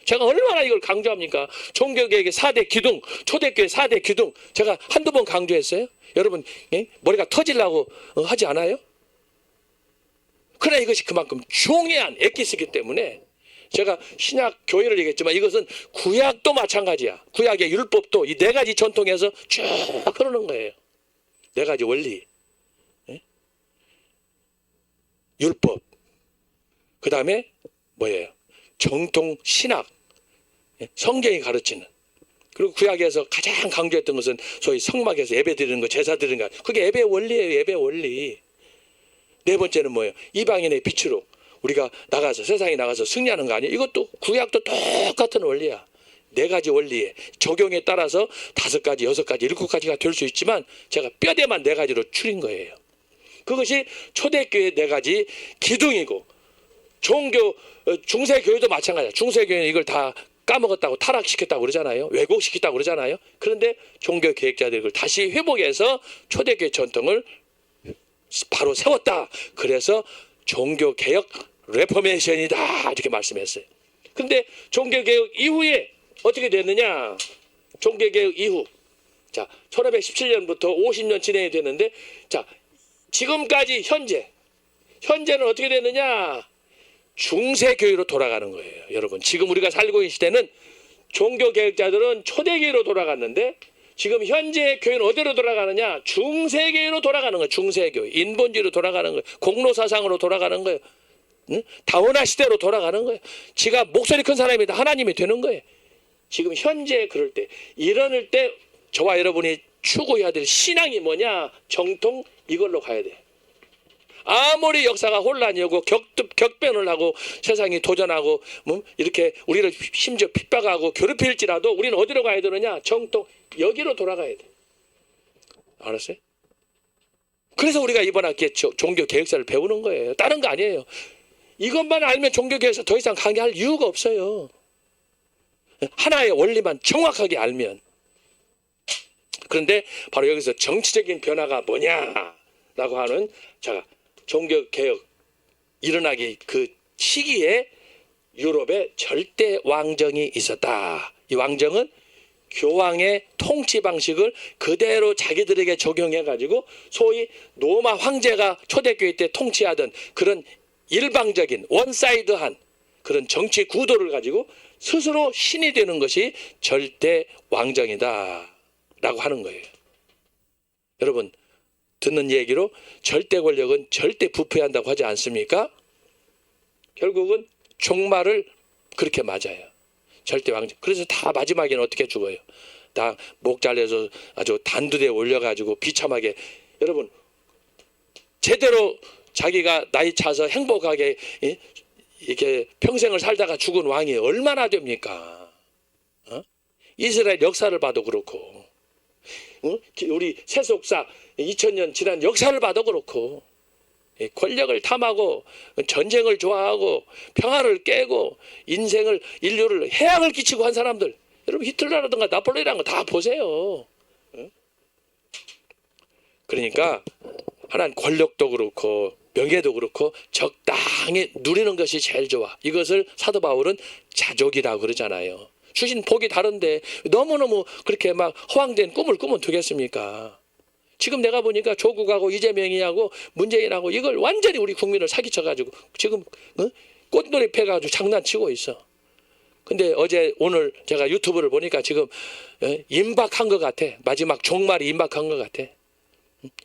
제가 얼마나 이걸 강조합니까? 종교개혁의 4대 기둥, 초대교회 4대 기둥 제가 한두 번 강조했어요. 여러분 머리가 터지려고 하지 않아요? 그러나 이것이 그만큼 중요한 엑기스이기 때문에 제가 신약 교회를 얘기했지만 이것은 구약도 마찬가지야. 구약의 율법도 이 네 가지 전통에서 쭉 흐르는 거예요. 네 가지 원리. 율법. 그 다음에 뭐예요? 정통 신학. 성경이 가르치는. 그리고 구약에서 가장 강조했던 것은 소위 성막에서 예배 드리는 거, 제사 드리는 거. 그게 예배 원리예요. 예배 원리. 네 번째는 뭐예요? 이방인의 빛으로 우리가 나가서 세상에 나가서 승리하는 거 아니에요? 이것도 구약도 똑같은 원리야. 네 가지 원리에 적용에 따라서 5가지, 6가지, 7가지가 될 수 있지만 제가 뼈대만 4가지로 추린 거예요. 그것이 초대교회 4가지 기둥이고 종교 중세교회도 마찬가지야. 중세교회는 이걸 다 까먹었다고 타락시켰다고 그러잖아요. 왜곡시켰다고 그러잖아요. 그런데 종교개혁자들이 그걸 다시 회복해서 초대교회 전통을 바로 세웠다. 그래서 종교개혁 레포메이션이다 이렇게 말씀했어요. 그런데 종교개혁 이후에 어떻게 됐느냐? 종교개혁 이후 자 1517년부터 50년 진행이 됐는데 자 지금까지 현재는 어떻게 됐느냐? 중세교회로 돌아가는 거예요. 여러분 지금 우리가 살고 있는 시대는 종교개혁자들은 초대교회로 돌아갔는데 지금 현재 교회는 어디로 돌아가느냐? 중세교회로 돌아가는 거예요. 중세교회. 인본주의로 돌아가는 거예요. 공로사상으로 돌아가는 거예요. 응? 다원화 시대로 돌아가는 거예요. 지가 목소리 큰 사람이다. 하나님이 되는 거예요. 지금 현재 그럴 때 이럴 때 저와 여러분이 추구해야 될 신앙이 뭐냐? 정통 이걸로 가야 돼. 아무리 역사가 혼란이 오고 격변을 하고 세상이 도전하고 이렇게 우리를 심지어 핍박하고 괴롭힐지라도 우리는 어디로 가야 되느냐? 정통 여기로 돌아가야 돼. 알았어요? 그래서 우리가 이번 학기에 종교개혁사를 배우는 거예요. 다른 거 아니에요. 이것만 알면 종교개혁사 더 이상 강의할 이유가 없어요. 하나의 원리만 정확하게 알면. 그런데 바로 여기서 정치적인 변화가 뭐냐라고 하는 자 종교개혁 일어나기 그 시기에 유럽에 절대 왕정이 있었다. 이 왕정은 교황의 통치 방식을 그대로 자기들에게 적용해가지고 소위 로마 황제가 초대교회 때 통치하던 그런 일방적인 원사이드한 그런 정치 구도를 가지고 스스로 신이 되는 것이 절대 왕정이다 라고 하는 거예요. 여러분 듣는 얘기로 절대 권력은 절대 부패한다고 하지 않습니까? 결국은 종말을 그렇게 맞아요. 절대 왕정. 그래서 다 마지막에는 어떻게 죽어요? 다 목 잘려서 아주 단두대에 올려가지고 비참하게. 여러분 제대로 자기가 나이 차서 행복하게 이렇게 평생을 살다가 죽은 왕이 얼마나 됩니까? 이스라엘 역사를 봐도 그렇고, 우리 세속사 2000년 지난 역사를 봐도 그렇고, 권력을 탐하고 전쟁을 좋아하고 평화를 깨고 인류를 해악을 끼치고 한 사람들, 여러분 히틀러라든가 나폴레옹이라는 거 다 보세요. 그러니까 하나는 권력도 그렇고 명예도 그렇고 적당히 누리는 것이 제일 좋아. 이것을 사도 바울은 자족이라고 그러잖아요. 주신 복이 다른데 너무너무 그렇게 막 허황된 꿈을 꾸면 되겠습니까? 지금 내가 보니까 조국하고 이재명이하고 문재인하고 이걸 완전히 우리 국민을 사기쳐가지고 지금 꽃놀이 패가지고 장난치고 있어. 근데 어제 오늘 제가 유튜브를 보니까 지금 임박한 것 같아. 마지막 종말이 임박한 것 같아.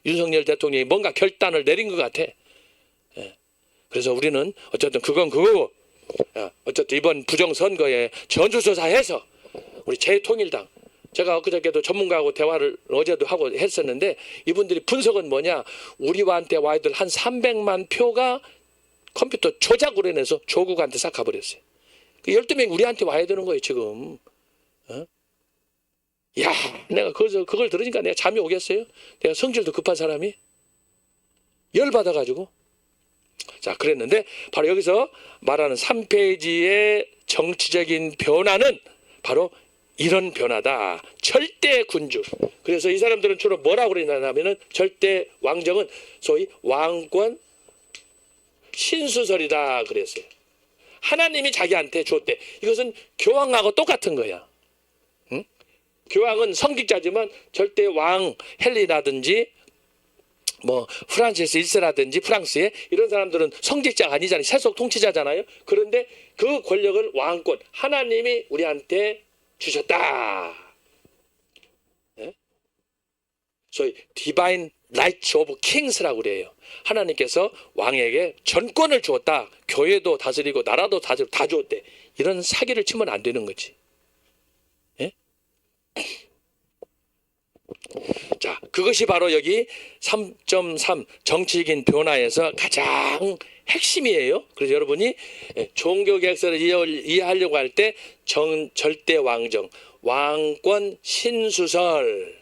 윤석열 대통령이 뭔가 결단을 내린 것 같아. 그래서 우리는 어쨌든 그건 그거고, 어쨌든 이번 부정선거에 전수조사해서 우리 제통일당, 제가 엊그저께도 전문가하고 대화를 어제도 하고 했었는데 이분들이 분석은 뭐냐, 우리한테 와이들 한 300만 표가 컴퓨터 조작으로 인해서 조국한테 싹 가버렸어요. 그 12명이 우리한테 와야 되는 거예요 지금. 야, 내가 그걸 들으니까 내가 잠이 오겠어요? 내가 성질도 급한 사람이 열받아가지고. 자, 그랬는데 바로 여기서 말하는 3페이지의 정치적인 변화는 바로 이런 변화다. 절대 군주. 그래서 이 사람들은 주로 뭐라고 그러냐면은 절대 왕정은 소위 왕권 신수설이다 그랬어요. 하나님이 자기한테 줬대. 이것은 교황하고 똑같은 거야. 응? 교황은 성직자지만 절대 왕 헨리라든지 뭐 프란시스 1세라든지 프랑스의 이런 사람들은 성직자가 아니잖아요. 세속 통치자잖아요. 그런데 그 권력을 왕권 하나님이 우리한테 주셨다. 네? 소위 디바인 라이츠 오브 킹스라고 그래요. 하나님께서 왕에게 전권을 주었다. 교회도 다스리고 나라도 다스리고 다 주었대. 이런 사기를 치면 안 되는 거지. 네? 자, 그것이 바로 여기 3.3 정치적인 변화에서 가장 핵심이에요. 그래서 여러분이 종교 개혁설을 이해하려고 할 때 절대 왕정, 왕권 신수설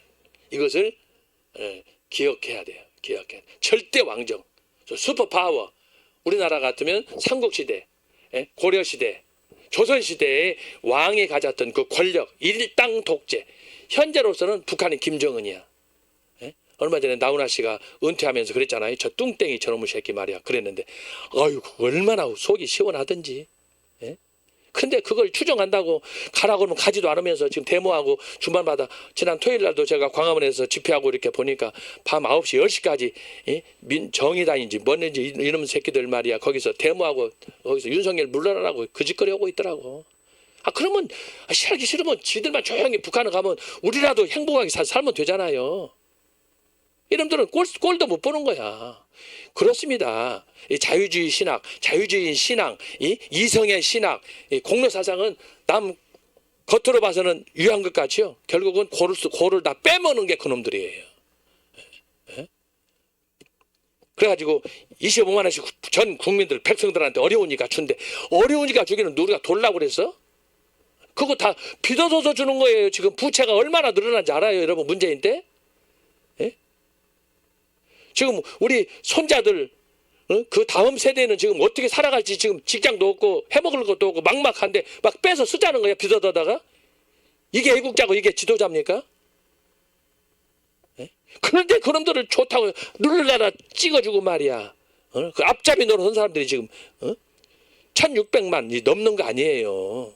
이것을 기억해야 돼요. 기억해. 절대 왕정, 슈퍼 파워. 우리나라 같으면 삼국시대, 고려시대, 조선시대에 왕이 가졌던 그 권력, 일당 독재. 현재로서는 북한의 김정은이야. 얼마 전에 나훈아 씨가 은퇴하면서 그랬잖아요. 저 뚱땡이 저놈의 새끼 말이야. 그랬는데 아이고 얼마나 속이 시원하든지. 근데 그걸 추정한다고 가라고 하면 가지도 않으면서 지금 데모하고 주말마다 지난 토요일 날도 제가 광화문에서 집회하고 이렇게 보니까 밤 9시 10시까지 정의당인지 뭐는지 이놈 새끼들 말이야. 거기서 데모하고 거기서 윤석열 물러나라고 거짓거리 하고 있더라고. 그러면 살기 싫으면 지들만 조용히 북한에 가면 우리라도 행복하게 살면 되잖아요. 이놈들은 꼴도 못 보는 거야. 그렇습니다. 이 자유주의 신학, 자유주의 신앙, 이성의 신학, 공로 사상은 남 겉으로 봐서는 유한 것 같지요. 결국은 고를 다 빼먹는 게 그놈들이에요. 그래가지고 25만 원씩 전 국민들 백성들한테 어려우니까 준대. 어려우니까 주기는 누가 돌라고 그랬어? 그거 다 빚어서 주는 거예요. 지금 부채가 얼마나 늘어난지 알아요, 여러분? 문재인 때? 지금 우리 손자들 그 다음 세대는 지금 어떻게 살아갈지 지금 직장도 없고 해먹을 것도 없고 막막한데 막 빼서 쓰자는 거야, 빚어다가. 이게 애국자고 이게 지도자입니까? 그런데 그놈들을 좋다고 누르라라 찍어주고 말이야. 그 앞잡이 노릇한 사람들이 지금 1600만 넘는 거 아니에요.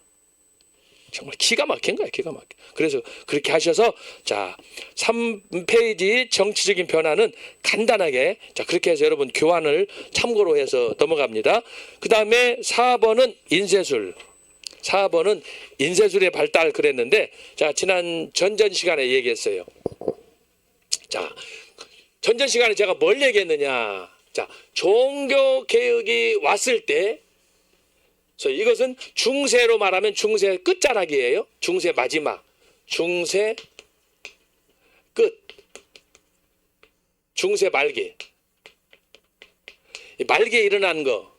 정말 기가 막힌 거야, 기가 막혀. 그래서 그렇게 하셔서 자 3페이지 정치적인 변화는 간단하게 자 그렇게 해서 여러분 교환을 참고로 해서 넘어갑니다. 그 다음에 4번은 인쇄술. 4번은 인쇄술의 발달 그랬는데 자 지난 전전 시간에 얘기했어요. 자 전전 시간에 제가 뭘 얘기했느냐. 자, 종교 개혁이 왔을 때, 그래서 이것은 중세로 말하면 중세 끝자락이에요. 중세 마지막, 중세 끝, 중세 말기. 이 말기에 일어난 거,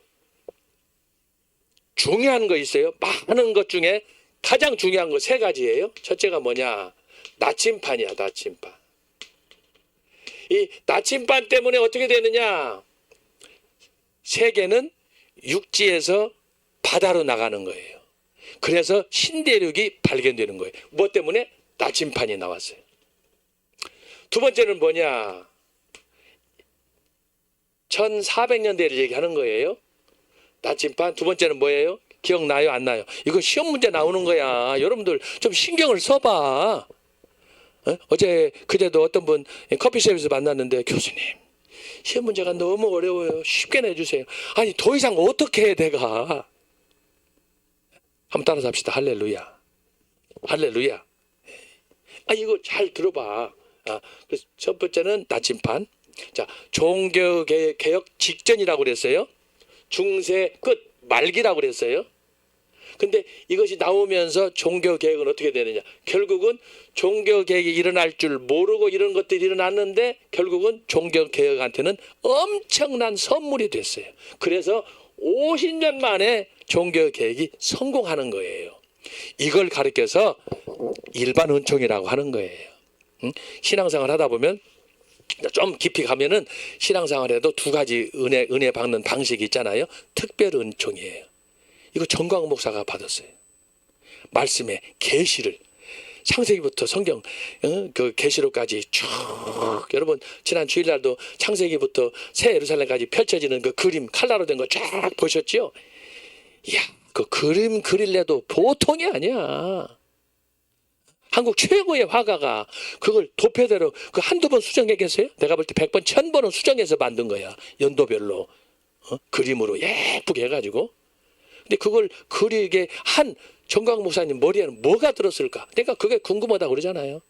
중요한 거 있어요. 많은 것 중에 가장 중요한 거 세 가지예요. 첫째가 뭐냐? 나침판이야, 나침판. 이 나침반 때문에 어떻게 되느냐? 세계는 육지에서 바다로 나가는 거예요. 그래서 신대륙이 발견되는 거예요. 무엇 때문에? 나침판이 나왔어요. 두 번째는 뭐냐? 1400년대를 얘기하는 거예요. 나침반. 두 번째는 뭐예요? 기억나요? 안 나요? 이거 시험 문제 나오는 거야. 여러분들 좀 신경을 써봐. 어제 그제도 어떤 분 커피숍에서 만났는데, 교수님 시험 문제가 너무 어려워요. 쉽게 내주세요. 아니 더 이상 어떻게 해 내가. 한번 따라서 합시다. 할렐루야. 할렐루야. 이거 잘 들어봐. 그래서 첫 번째는 나침판. 자, 종교개혁 직전이라고 그랬어요. 중세 끝 말기라고 그랬어요. 근데 이것이 나오면서 종교개혁은 어떻게 되느냐? 결국은 종교개혁이 일어날 줄 모르고 이런 것들이 일어났는데 결국은 종교개혁한테는 엄청난 선물이 됐어요. 그래서 50년 만에 종교개혁이 성공하는 거예요. 이걸 가리켜서 일반 은총이라고 하는 거예요. 신앙생활 하다 보면 좀 깊이 가면은 신앙생활에도 두 가지 은혜 받는 방식이 있잖아요. 특별 은총이에요. 이거 정광훈 목사가 받았어요. 말씀의 계시를 창세기부터 성경 그 계시록까지 쭉, 여러분 지난 주일날도 창세기부터 새 예루살렘까지 펼쳐지는 그 그림 칼라로 된 거 쫙 보셨죠? 이야, 그 그림 그릴래도 보통이 아니야. 한국 최고의 화가가 그걸 도표대로 그 한두 번 수정했겠어요? 내가 볼 때 100번, 1000번은 수정해서 만든 거야. 연도별로. 그림으로 예쁘게 해가지고. 근데 그걸 그리게 한 정광훈 목사님 머리에는 뭐가 들었을까? 그러니까 그게 궁금하다고 그러잖아요.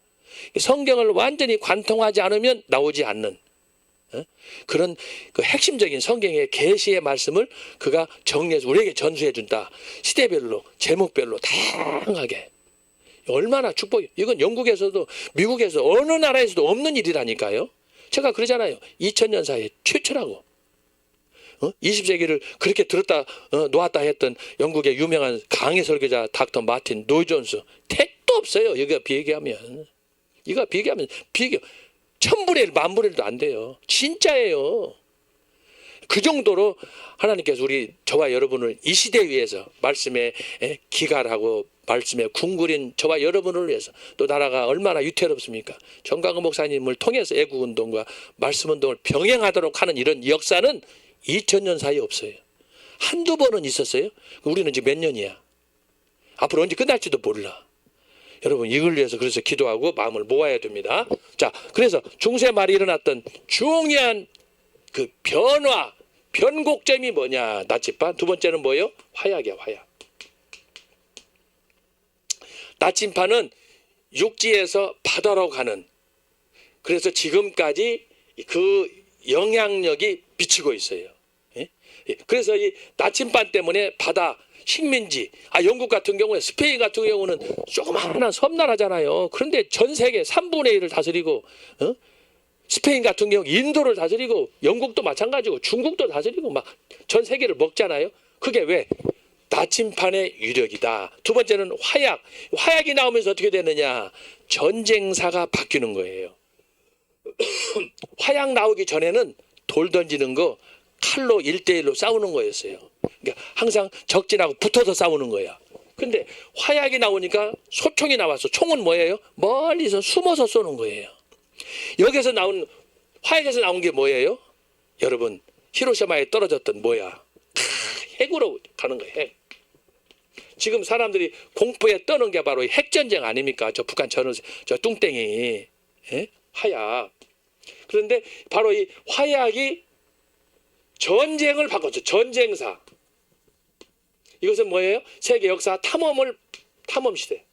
성경을 완전히 관통하지 않으면 나오지 않는 그런 그 핵심적인 성경의 계시의 말씀을 그가 정리해서 우리에게 전수해 준다. 시대별로, 제목별로 다양하게. 얼마나 축복이. 이건 영국에서도 미국에서 어느 나라에서도 없는 일이라니까요. 제가 그러잖아요. 2000년 사이에 최초라고. 20세기를 그렇게 들었다 놓았다 했던 영국의 유명한 강의 설교자 닥터 마틴 노이 존스. 택도 없어요. 이거 비교하면. 이거 비교하면 비교 1000분의 1, 10,000분의 1도 안 돼요. 진짜예요. 그 정도로 하나님께서 우리 저와 여러분을 이 시대 위해서 말씀에 기갈하고 말씀에 궁굴인 저와 여러분을 위해서, 또 나라가 얼마나 위태롭습니까? 정광훈 목사님을 통해서 애국운동과 말씀운동을 병행하도록 하는 이런 역사는 2000년 사이에 없어요. 한두 번은 있었어요. 우리는 지금 몇 년이야. 앞으로 언제 끝날지도 몰라. 여러분 이걸 위해서 그래서 기도하고 마음을 모아야 됩니다. 자, 그래서 중세 말에 일어났던 중요한 그 변화, 변곡점이 뭐냐? 나침반. 두 번째는 뭐예요? 화약이야, 화약. 나침반은 육지에서 바다로 가는, 그래서 지금까지 그 영향력이 미치고 있어요. 예? 그래서 이 나침반 때문에 바다 식민지, 영국 같은 경우에, 스페인 같은 경우는 조그마한 섬나라잖아요. 그런데 전 세계 3분의 1을 다스리고, 스페인 같은 경우 인도를 다스리고, 영국도 마찬가지고, 중국도 다스리고, 막 전 세계를 먹잖아요. 그게 왜? 나침반의 유력이다. 두 번째는 화약. 화약이 나오면서 어떻게 되느냐? 전쟁사가 바뀌는 거예요. 화약 나오기 전에는 돌 던지는 거 칼로 1대1로 싸우는 거였어요. 그러니까 항상 적진하고 붙어서 싸우는 거야. 근데 화약이 나오니까 소총이 나왔어. 총은 뭐예요? 멀리서 숨어서 쏘는 거예요. 여기서 나온, 화약에서 나온 게 뭐예요? 여러분, 히로시마에 떨어졌던 뭐야? 핵으로 가는 거예요. 핵. 지금 사람들이 공포에 떠는 게 바로 핵전쟁 아닙니까? 저 북한 저 뚱땡이. 예? 화약. 그런데 바로 이 화약이 전쟁을 바꿨죠. 전쟁사. 이것은 뭐예요? 세계 역사 탐험 시대.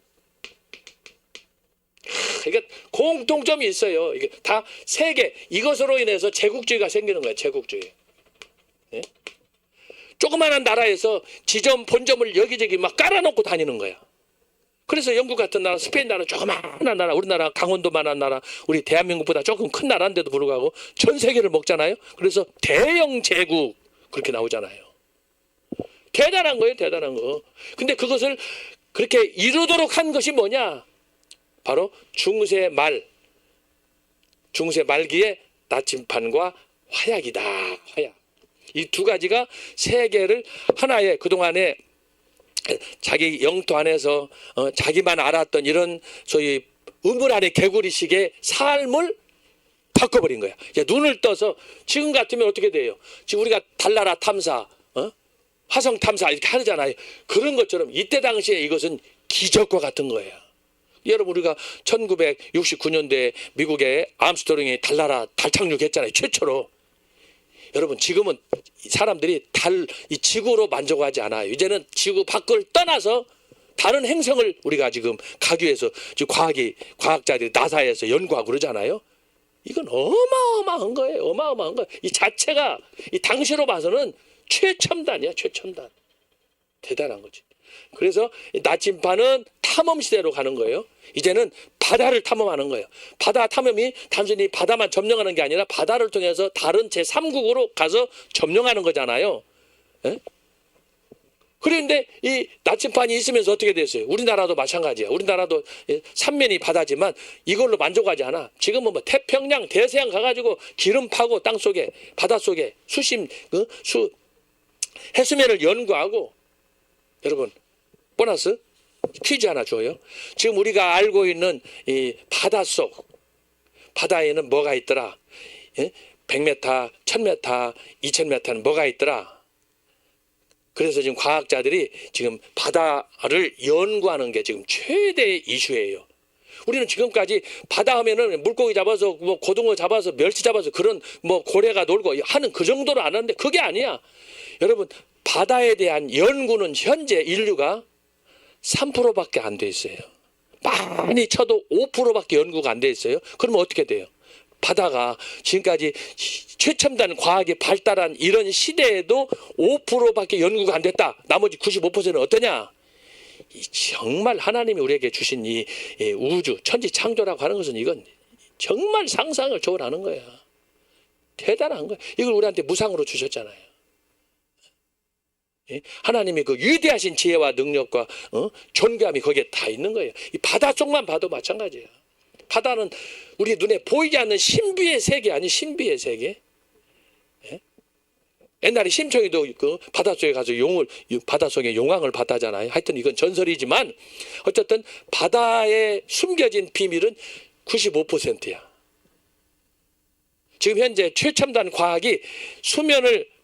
이게 공통점이 있어요. 이게 다 세계 이것으로 인해서 제국주의가 생기는 거예요. 제국주의. 예? 조그마한 나라에서 지점 본점을 여기저기 막 깔아놓고 다니는 거야. 그래서 영국 같은 나라, 스페인 나라, 조그마한 나라, 우리나라 강원도만한 나라, 우리 대한민국보다 조금 큰 나라인데도 불구하고 전 세계를 먹잖아요. 그래서 대영 제국 그렇게 나오잖아요. 대단한 거예요, 대단한 거. 근데 그것을 그렇게 이루도록 한 것이 뭐냐? 바로 중세 말기의 나침판과 화약이다. 화약. 이 두 가지가 세계를 하나의 그동안에 자기 영토 안에서 자기만 알았던 이런 소위 우물 안의 개구리식의 삶을 바꿔버린 거야. 눈을 떠서 지금 같으면 어떻게 돼요? 지금 우리가 달나라 탐사, 화성 탐사 이렇게 하잖아요. 그런 것처럼 이때 당시에 이것은 기적과 같은 거예요. 여러분 우리가 1969년도에 미국의 암스트롱이 달나라 달 착륙했잖아요. 최초로. 여러분 지금은 사람들이 이 지구로 만족하지 않아요. 이제는 지구 밖을 떠나서 다른 행성을 우리가 지금 가기 위해서 지금 과학자들이 나사에서 연구하고 그러잖아요. 이건 어마어마한 거예요. 어마어마한 거예요. 이 자체가 이 당시로 봐서는 최첨단이야. 최첨단. 대단한 거지. 그래서 나침반은 탐험 시대로 가는 거예요. 이제는 바다를 탐험하는 거예요. 바다 탐험이 단순히 바다만 점령하는 게 아니라 바다를 통해서 다른 제3국으로 가서 점령하는 거잖아요. 에? 그런데 이 나침반이 있으면서 어떻게 됐어요? 우리나라도 마찬가지야. 우리나라도 삼면이 바다지만 이걸로 만족하지 않아. 지금은 뭐 태평양, 대서양 가가지고 기름 파고 땅속에 바닷속에 해수면을 연구하고. 여러분 보너스 퀴즈 하나 줘요. 지금 우리가 알고 있는 이 바다에는 뭐가 있더라? 100m, 1000m, 2000m는 뭐가 있더라? 그래서 지금 과학자들이 지금 바다를 연구하는 게 지금 최대의 이슈예요. 우리는 지금까지 바다 하면은 물고기 잡아서 뭐 고등어 잡아서 멸치 잡아서 그런 뭐 고래가 놀고 하는 그 정도로 아는데 그게 아니야. 여러분 바다에 대한 연구는 현재 인류가 3%밖에 안 돼 있어요. 많이 쳐도 5%밖에 연구가 안 돼 있어요. 그러면 어떻게 돼요? 바다가 지금까지 최첨단 과학이 발달한 이런 시대에도 5%밖에 연구가 안 됐다. 나머지 95%는 어떠냐? 정말 하나님이 우리에게 주신 이 우주 천지 창조라고 하는 것은 이건 정말 상상을 초월하는 거야. 대단한 거야. 이걸 우리한테 무상으로 주셨잖아요. 하나님이 그 위대하신 지혜와 능력과 존귀함이 거기에 다 있는 거예요. 이 바다 쪽만 봐도 마찬가지예요. 바다는 우리 눈에 보이지 않는 신비의 세계 아니 신비의 세계. 옛날에 심청이도 그 바닷속에 가서 바닷속에 용왕을 봤다잖아요. 하여튼 이건 전설이지만 어쨌든 바다에 숨겨진 비밀은 95%야. 지금 현재 최첨단 과학이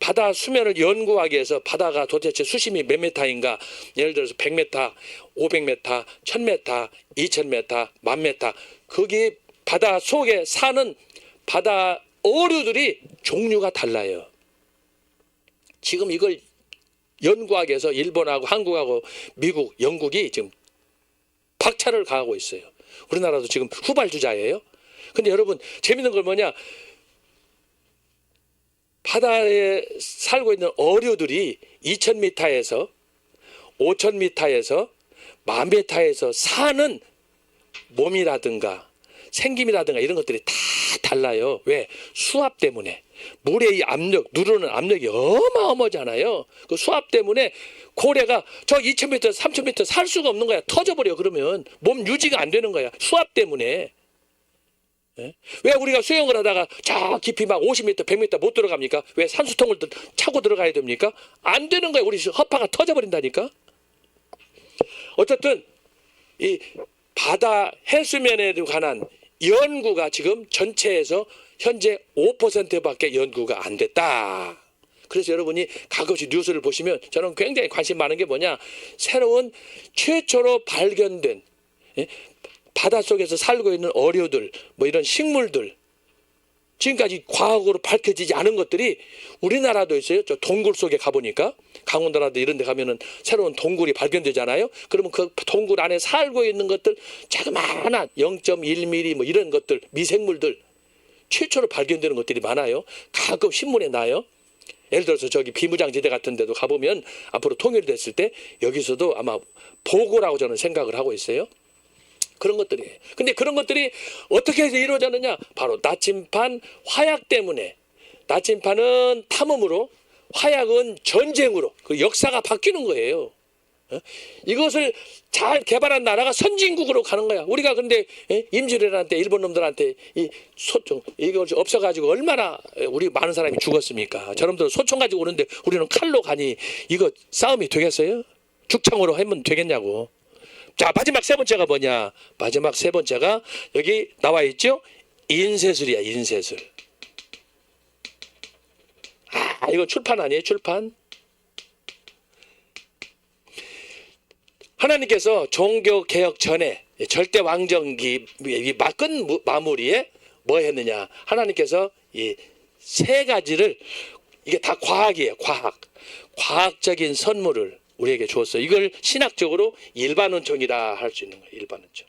바다 수면을 연구하기 위해서 바다가 도대체 수심이 몇 메타인가, 예를 들어서 100m, 500m, 1000m, 2000m, 1000m, 거기 바다 속에 사는 바다 어류들이 종류가 달라요. 지금 이걸 연구하기 위해서 일본하고 한국하고 미국, 영국이 지금 박차를 가하고 있어요. 우리나라도 지금 후발주자예요. 근데 여러분 재밌는 건 뭐냐? 바다에 살고 있는 어류들이 2000m에서 5000m에서 10,000m에서 사는 몸이라든가 생김이라든가 이런 것들이 다 달라요. 왜? 수압 때문에. 물의 이 압력, 누르는 압력이 어마어마하잖아요. 그 수압 때문에 고래가 저 2000m, 3000m 살 수가 없는 거야. 터져버려. 그러면 몸 유지가 안 되는 거야. 수압 때문에. 왜 우리가 수영을 하다가 저 깊이 막 50m, 100m 못 들어갑니까? 왜 산수통을 차고 들어가야 됩니까? 안 되는 거예요. 우리 허파가 터져버린다니까. 어쨌든 이 바다 해수면에 관한 연구가 지금 전체에서 현재 5%밖에 연구가 안 됐다. 그래서 여러분이 가끔씩 뉴스를 보시면 저는 굉장히 관심 많은 게 뭐냐? 새로운 최초로 발견된 바닷속에서 살고 있는 어류들, 뭐 이런 식물들, 지금까지 과학으로 밝혀지지 않은 것들이 우리나라도 있어요. 저 동굴 속에 가보니까 강원도라도 이런 데 가면은 새로운 동굴이 발견되잖아요. 그러면 그 동굴 안에 살고 있는 것들 자그마한 0.1mm 뭐 이런 것들 미생물들 최초로 발견되는 것들이 많아요. 가끔 신문에 나요. 예를 들어서 저기 비무장지대 같은 데도 가보면 앞으로 통일됐을 때 여기서도 아마 보고라고 저는 생각을 하고 있어요. 그런 것들이에요. 근데 그런 것들이 어떻게 해서 이루어졌느냐? 바로 나침반 화약 때문에. 나침반은 탐험으로, 화약은 전쟁으로. 그 역사가 바뀌는 거예요. 이것을 잘 개발한 나라가 선진국으로 가는 거야. 우리가 근데 임진왜란때 일본 놈들한테 이 소총 이걸 없어가지고 얼마나 우리 많은 사람이 죽었습니까? 저놈들 소총 가지고 오는데 우리는 칼로 가니 이거 싸움이 되겠어요? 죽창으로 하면 되겠냐고. 자, 마지막 세 번째가 뭐냐? 마지막 세 번째가 여기 나와 있죠? 인쇄술이야, 인쇄술. 아, 이거 출판 아니에요, 출판? 하나님께서 종교개혁 전에 절대 왕정기 끝 마무리에 뭐 했느냐? 하나님께서 이 세 가지를, 이게 다 과학이에요, 과학. 과학적인 선물을 우리에게 주었어요. 이걸 신학적으로 일반은총이라 할 수 있는 거예요. 일반은총.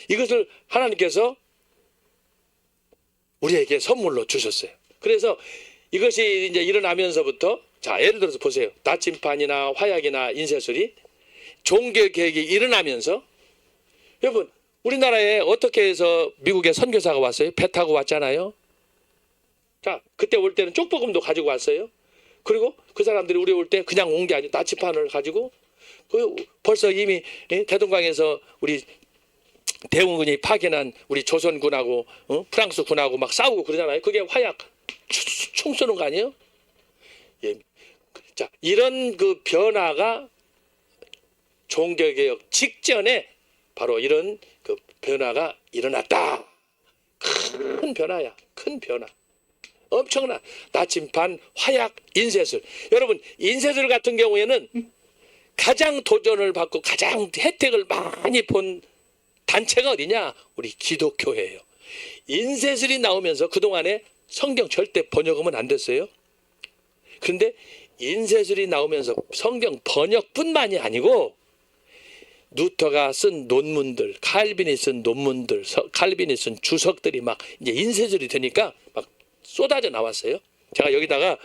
이것을 하나님께서 우리에게 선물로 주셨어요. 그래서 이것이 이제 일어나면서부터, 자, 예를 들어서 보세요. 나침반이나 화약이나 인쇄술이 종교개혁이 일어나면서, 여러분 우리나라에 어떻게 해서 미국에 선교사가 왔어요? 배 타고 왔잖아요. 자, 그때 올 때는 쪽볶음도 가지고 왔어요. 그리고 그 사람들이 우리 올 때 그냥 온 게 아니고 나침반을 가지고 벌써 이미 대동강에서 우리 대원군이 파견한 우리 조선군하고 프랑스 군하고 막 싸우고 그러잖아요. 그게 화약 총 쏘는 거 아니에요? 예. 자, 이런 그 변화가 종교개혁 직전에 바로 이런 그 변화가 일어났다. 큰 변화야. 큰 변화. 엄청나. 나침반, 화약, 인쇄술. 여러분, 인쇄술 같은 경우에는 가장 도전을 받고 가장 혜택을 많이 본 단체가 어디냐? 우리 기독교회예요. 인쇄술이 나오면서 그동안에 성경 절대 번역하면 안 됐어요. 그런데 인쇄술이 나오면서 성경 번역뿐만이 아니고 루터가 쓴 논문들, 칼빈이 쓴 논문들, 칼빈이 쓴 주석들이 막 이제 인쇄술이 되니까 막 쏟아져 나왔어요. 제가 여기다가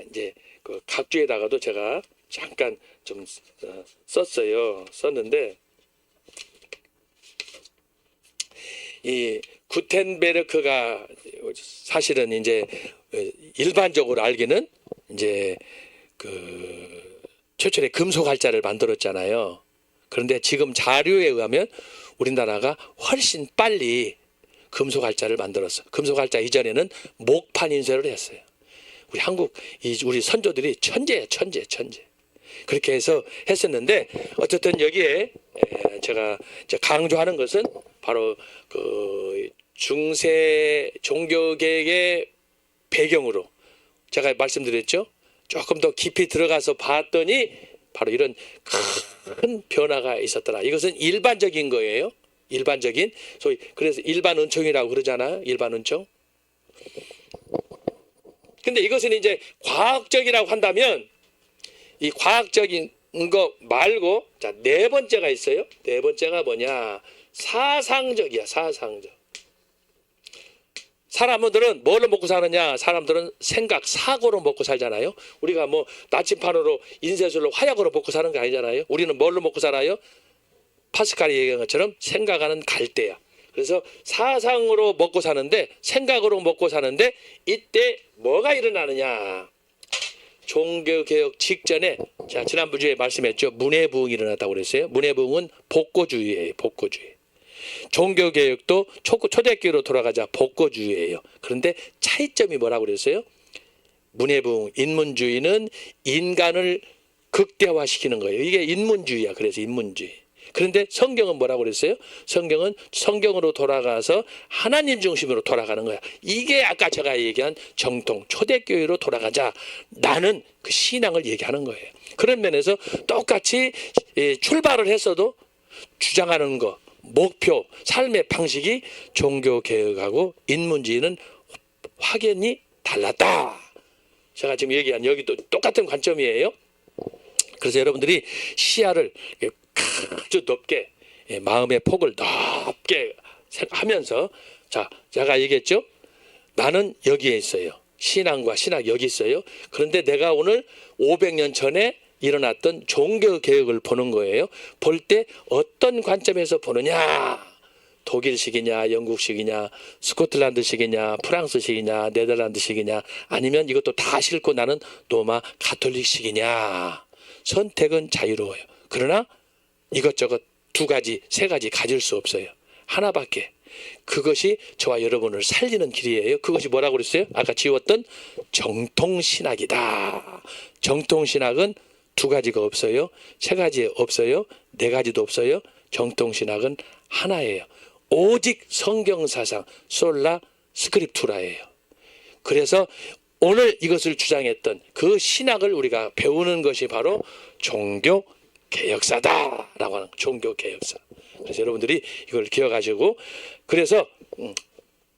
이제 그 각주에다가도 제가 잠깐 좀 썼는데 이 구텐베르크가 사실은 이제 일반적으로 알기는 이제 그 최초의 금속 활자를 만들었잖아요. 그런데 지금 자료에 의하면 우리나라가 훨씬 빨리 금속 활자를 만들었어. 금속 활자 이전에는 목판 인쇄를 했어요. 우리 한국 우리 선조들이 천재야, 천재. 그렇게 해서 했었는데 어쨌든 여기에 제가 강조하는 것은 바로 그 중세 종교개혁의 배경으로 제가 말씀드렸죠. 조금 더 깊이 들어가서 봤더니 바로 이런 큰 변화가 있었더라. 이것은 일반적인 거예요. 일반적인, 소위 그래서 일반 은총이라고 그러잖아요. 일반 은총. 근데 이것은 이제 과학적이라고 한다면 이 과학적인 거 말고 자, 네 번째가 있어요. 네 번째가 뭐냐? 사상적이야. 사상적. 사람들은 뭘로 먹고 사느냐? 사람들은 생각, 사고로 먹고 살잖아요. 우리가 뭐 나침반으로 인쇄술로 화약으로 먹고 사는 게 아니잖아요. 우리는 뭘로 먹고 살아요? 파스칼이 얘기한 것처럼 생각하는 갈대야. 그래서 사상으로 먹고 사는데, 생각으로 먹고 사는데 이때 뭐가 일어나느냐? 종교개혁 직전에, 자, 지난번 주에 말씀했죠. 문해부흥이 일어났다고 그랬어요. 문해부흥은 복고주의예요. 복고주의. 종교개혁도 초대교회로 돌아가자 복고주의예요. 그런데 차이점이 뭐라고 그랬어요? 문해부흥, 인문주의는 인간을 극대화시키는 거예요. 이게 인문주의야. 그래서 인문주의. 그런데 성경은 뭐라고 그랬어요? 성경은 성경으로 돌아가서 하나님 중심으로 돌아가는 거야. 이게 아까 제가 얘기한 정통 초대교회로 돌아가자라는 그 신앙을 얘기하는 거예요. 그런 면에서 똑같이 출발을 했어도 주장하는 거, 목표, 삶의 방식이 종교개혁하고 인문주의는 확연히 달랐다. 제가 지금 얘기한 여기도 똑같은 관점이에요. 그래서 여러분들이 시야를 아주 높게, 마음의 폭을 넓게 하면서, 자, 제가 얘기했죠. 나는 여기에 있어요. 신앙과 신학 여기 있어요. 그런데 내가 오늘 500년 전에 일어났던 종교개혁을 보는 거예요. 볼 때 어떤 관점에서 보느냐. 독일식이냐, 영국식이냐, 스코틀랜드식이냐, 프랑스식이냐, 네덜란드식이냐, 아니면 이것도 다 싫고 나는 로마 가톨릭식이냐. 선택은 자유로워요. 그러나 이것저것 두 가지, 세 가지 가질 수 없어요. 하나밖에. 그것이 저와 여러분을 살리는 길이에요. 그것이 뭐라고 그랬어요? 아까 지웠던 정통신학이다. 정통신학은 두 가지가 없어요. 세 가지 없어요. 네 가지도 없어요. 정통신학은 하나예요. 오직 성경사상 솔라 스크립투라예요. 그래서 오늘 이것을 주장했던 그 신학을 우리가 배우는 것이 바로 종교개혁사다라고 하는 종교개혁사. 그래서 여러분들이 이걸 기억하시고, 그래서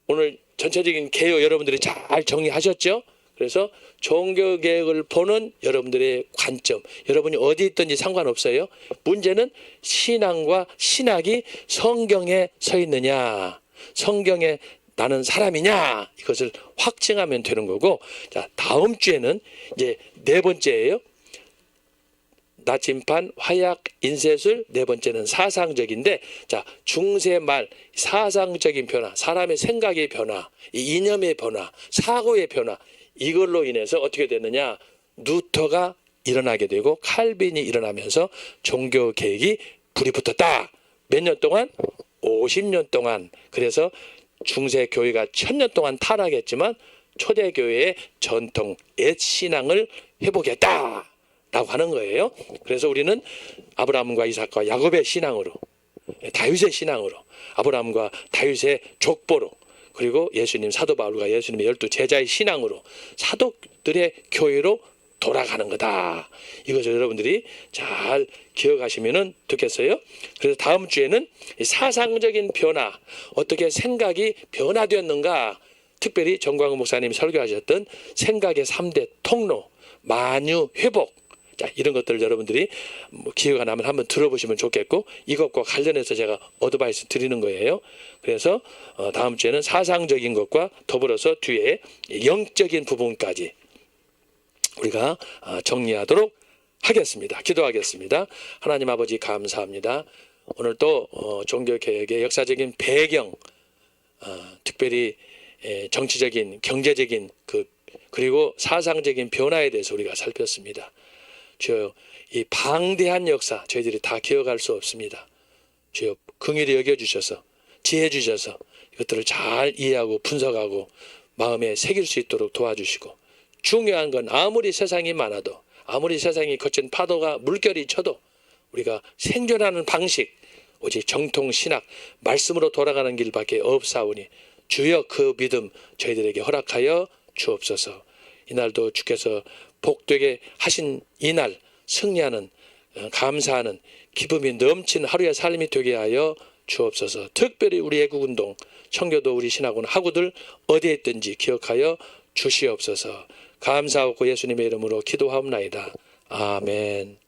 오늘 전체적인 개요 여러분들이 잘 정리하셨죠? 그래서 종교개혁을 보는 여러분들의 관점, 여러분이 어디 있든지 상관없어요. 문제는 신앙과 신학이 성경에 서 있느냐, 성경에 나는 사람이냐, 이것을 확증하면 되는 거고. 자, 다음 주에는 이제 네 번째예요. 나침반, 화약, 인쇄술. 네 번째는 사상적인데, 자, 중세 말 사상적인 변화, 사람의 생각의 변화, 이념의 변화, 사고의 변화, 이걸로 인해서 어떻게 됐느냐, 루터가 일어나게 되고 칼빈이 일어나면서 종교개혁이 불이 붙었다. 몇 년 동안? 50년 동안. 그래서 중세 교회가 1000년 동안 타락했지만 초대교회의 전통 옛 신앙을 회복했다 라고 하는 거예요. 그래서 우리는 아브라함과 이삭과 야곱의 신앙으로, 다윗의 신앙으로, 아브라함과 다윗의 족보로, 그리고 예수님, 사도 바울과 예수님의 12 제자의 신앙으로, 사도들의 교회로 돌아가는 거다. 이것을 여러분들이 잘 기억하시면 좋겠어요. 그래서 다음 주에는 사상적인 변화, 어떻게 생각이 변화되었는가, 특별히 정광훈 목사님이 설교하셨던 생각의 3대 통로, 만유 회복, 자, 이런 것들을 여러분들이 기회가 나면 한번 들어보시면 좋겠고, 이것과 관련해서 제가 어드바이스 드리는 거예요. 그래서 다음 주에는 사상적인 것과 더불어서 뒤에 영적인 부분까지 우리가 정리하도록 하겠습니다. 기도하겠습니다. 하나님 아버지 감사합니다. 오늘 또 종교개혁의 역사적인 배경, 특별히 정치적인, 경제적인 그리고 사상적인 변화에 대해서 우리가 살폈습니다. 주여, 이 방대한 역사 저희들이 다 기억할 수 없습니다. 주여, 긍휼히 여겨주셔서 지혜 주셔서 이것들을 잘 이해하고 분석하고 마음에 새길 수 있도록 도와주시고, 중요한 건 아무리 세상이 많아도, 아무리 세상이 거친 파도가 물결이 쳐도 우리가 생존하는 방식, 오직 정통신학 말씀으로 돌아가는 길밖에 없사오니 주여 그 믿음 저희들에게 허락하여 주옵소서. 이날도 주께서 복되게 하신 이날 승리하는, 감사하는 기쁨이 넘치는 하루의 삶이 되게 하여 주옵소서. 특별히 우리 애국운동, 청교도 우리 신학원 학우들 어디에 있든지 기억하여 주시옵소서. 감사하고 예수님의 이름으로 기도하옵나이다. 아멘.